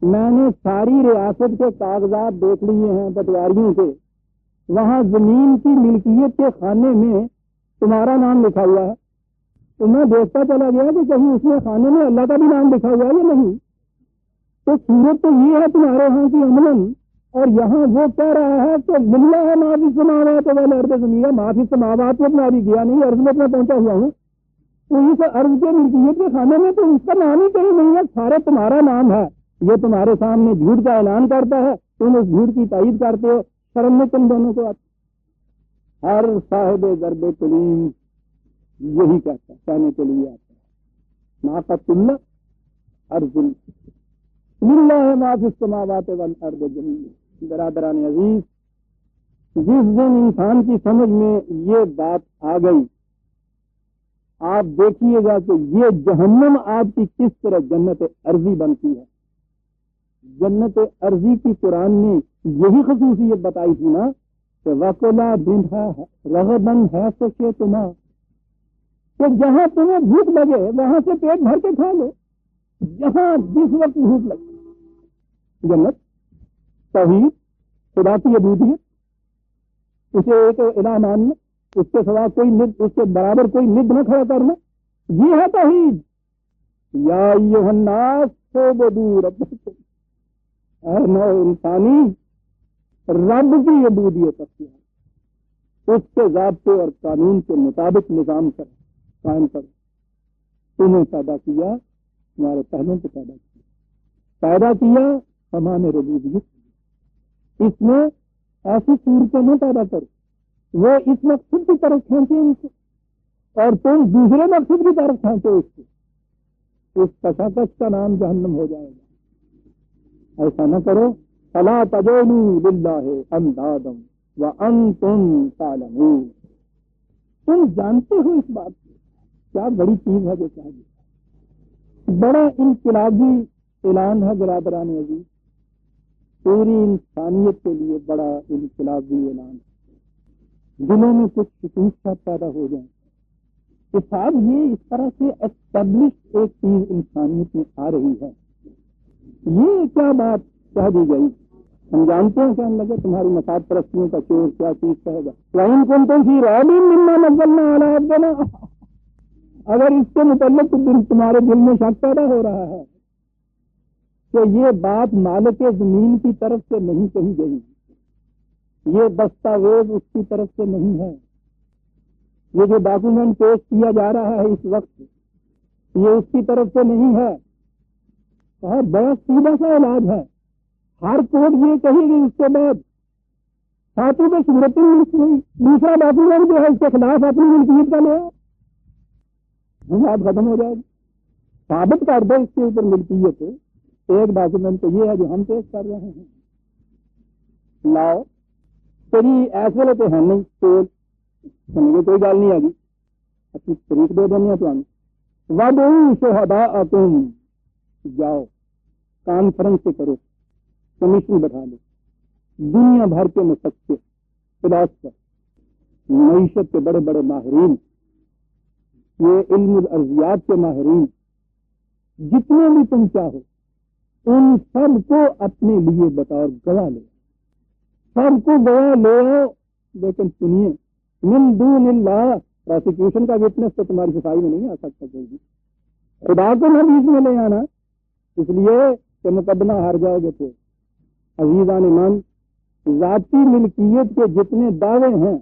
میں نے ساری ریاست کے کاغذات دیکھ لیے ہیں پٹواریوں کے، وہاں زمین کی ملکیت کے خانے میں تمہارا نام لکھا ہوا ہے. تو میں دیکھتا چلا گیا کہ کہیں اس میں خانے میں اللہ کا بھی نام لکھا ہوا ہے یا نہیں. تو صورت تو یہ ہے تمہارے یہاں کی عملاً، اور یہاں وہ کہہ رہا ہے کہ للہ ہے ما فی السماوات والارض جميعا. ما فی السماوات میں ابھی گیا نہیں، عرض میں پہنچا ہوا ہوں. تو اس عرض کے ملکیت کے خانے میں تو اس کا نام ہی کہیں نہیں ہے، سارے تمہارا نام ہے. یہ تمہارے سامنے جھوٹ کا اعلان کرتا ہے، تم اس جھوٹ کی تائید کرتے ہو. شرم میں تم دونوں کو آتی. ہر صاحب ضرب کلیم یہی کہتا ہے، کہنے کے لیے آتا ہے ناقۃ اللہ ارض للہ ما فی السماوات والارض جميعا. برادران عزیز، جس دن انسان کی سمجھ میں یہ بات آ گئی، آپ دیکھیے گا کہ یہ جہنم آپ کی کس طرح جنت ارضی بنتی ہے. جنت ارضی کی قرآن نے یہی خصوصیت بتائی تھی نا کہ وَقُلَا بِنْهَا رَغَدًا حَيْثُ شِئْتُمَا، کہ جہاں تمہیں بھوک لگے وہاں سے پیٹ بھر کے کھا لو، جہاں جس وقت بھوک لگے. جنت، توحید، خدا کی عبودیت، اسے ایک الہ ماننا، اس کے سوا کوئی ند، اس کے برابر کوئی ند نہ کھڑا کرنا، یہ ہے توحید. یا ایھا الناس اعبدوا ربکم، اے نو انسانی رب کی عبودیت اختیار، اس کے ضابطے اور قانون کے مطابق نظام کر قائم کر. تمہیں پیدا کیا، تمہارے پہلوں کو پیدا کیا ہمارے ربوبیت. اس میں ایسی صورتیں نہ پیدا کرو وہ اس مقصد کی طرف کھینچے ان کو، اور تم دوسرے مقصد کی طرف کھینچو اس کو. اس کشاکش کا نام جہنم ہو جائے گا. ایسا نہ کرو. فلا تجعلوا للہ اندادا وَأَنْتُمْ تَعْلَمُونَ، تم جانتے ہو اس بات کو۔ کیا بڑی چیز ہے جو کہا گیا، بڑا انقلابی اعلان ہے برادران عزیز، پوری انسانیت کے لیے بڑا انقلابی اعلان ہے۔ دلوں میں کچھ شکوک پیدا ہو جائیں کہ صاحب یہ اس طرح سے اسٹیبلش ایک چیز انسانیت میں آ رہی ہے، یہ کیا بات کہہ دی گئی۔ ہم جانتے ہیں کہ ہم لگے تمہاری مفاد پرستیوں کا شور کیا چیز کہے گا، وَإِن كُنتُمْ فِي رَيْبٍ مِّمَّا نَزَّلْنَا عَلَىٰ عَبْدِنَا، اگر اس کے متعلق تمہارے دل میں شک پیدا ہو رہا ہے کہ یہ بات مالک زمین کی طرف سے نہیں کہی گئی، یہ دستاویز اس کی طرف سے نہیں ہے، یہ جو ڈاکومنٹ پیش کیا جا رہا ہے اس وقت یہ اس کی طرف سے نہیں ہے، بہت بڑا سیدھا سا علاج ہے۔ ہر کوٹ یہ کہے گی اس کے بعد ساتھی کے صورت دوسرا ڈاکومنٹ جو ہے اس کے خلاف اپنی ملکیت کا لے بات ختم ہو جائے گی، ثابت کر دو اس کے اوپر ملکیت۔ ایک ڈاکومنٹ تو یہ ہے جو ہم پیش کر رہے ہیں، لاؤ تیری ایسے لے تو ہے نہیں تو سمجھے کوئی گل نہیں آ گئی، اپنی تاریخ دے دیں تو ہم وَادْعُوا شُهَدَاءَكُمْ، جاؤ کانفرنس سے کرو، کمیشن بٹھا لو، دنیا بھر کے مفکر، فلاسفر، معیشت کے بڑے بڑے ماہرین، یہ علم الارضیات کے ماہرین، جتنے بھی تم چاہو ان سب کو اپنے لیے بطور گواہ لو، سب کو گواہ لے آؤ، لیکن سنیے من دون اللہ، پروسیکیوشن کا وٹنس تو تمہاری صفائی میں نہیں آ سکتا کوئی بھی، خدا کو نہ بیچ میں لے آنا، اس لیے کہ مقدمہ ہار جاؤ گے تو۔ عزیزان من، ذاتی ملکیت کے جتنے دعوے ہیں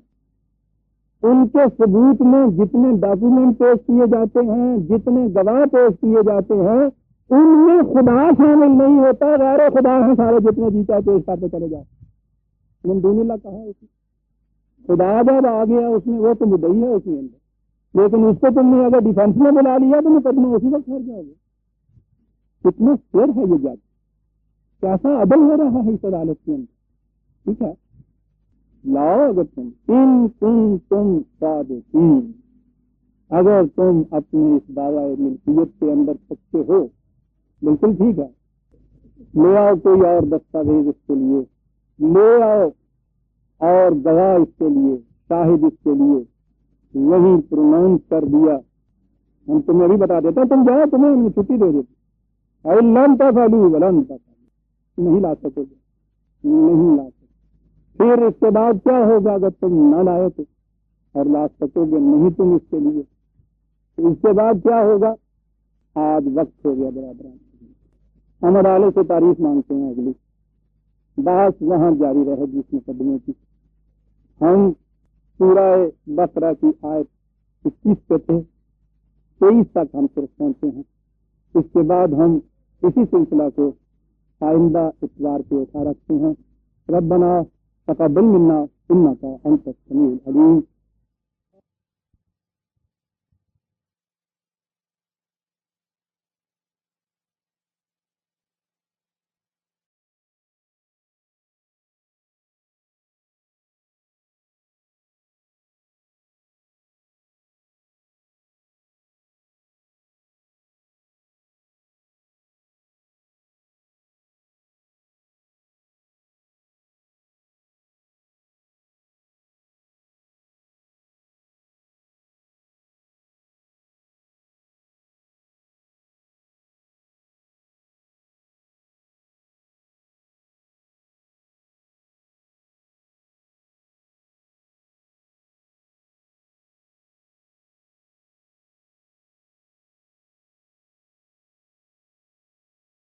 ان کے ثبوت میں جتنے ڈاکومنٹ پیش کیے جاتے ہیں، جتنے گواہ پیش کیے جاتے ہیں، ان میں خدا شامل نہیں ہوتا، غیر خدا ہیں سارے جتنے جیتا پیش کرتے چلے جاتے۔ من دون اللہ کہا ہے خدا جب آ گیا اس میں وہ تو مدعی ہے اس کے اندر، لیکن اس کو تم نے اگر ڈیفینس میں بلا لیا تو مقدمہ اسی وقت ہر جاؤ گے۔ کتنا فیئر ہے یہ جج، کیسا عدل ہو رہا ہے اس عدالت کے اندر۔ ٹھیک ہے، لاؤ اگر تم صادقین، اگر تم اپنے اس دعوی ملکیت کے اندر سچے ہو، بالکل ٹھیک ہے، لے آؤ کوئی اور دستاویز اس کے لیے، لے آؤ اور گواہ اس کے لیے، شاہد اس کے لیے، وہیں پروناؤنس کر دیا۔ ہم تمہیں بھی بتا دیتے تم جاؤ، تمہیں ہم چھٹی دے دیتے، لن تفعلوا ولن تفعلوا، نہیں لا سکو گے، نہیں لا سکتے۔ پھر اس کے بعد کیا ہوگا اگر تم نہ لائے تو، اور لا سکو گے نہیں تم اس کے لیے، تو اس کے بعد کیا ہوگا؟ آج وقت ہو گیا برادران، ہم عدالت سے تعریف مانگتے ہیں، اگلی بحث وہاں جاری رہے گی اس مقدمے کی۔ ہم سورہ بقرہ کی آیت 21 پہ تھے، 23 تک ہم صرف پہنچے ہیں، اس کے بعد ہم اسی سلسلہ کو آئندہ اتوار پہ اٹھا رکھتے ہیں۔ ربنا تقبل منا انک انت السمیع العلیم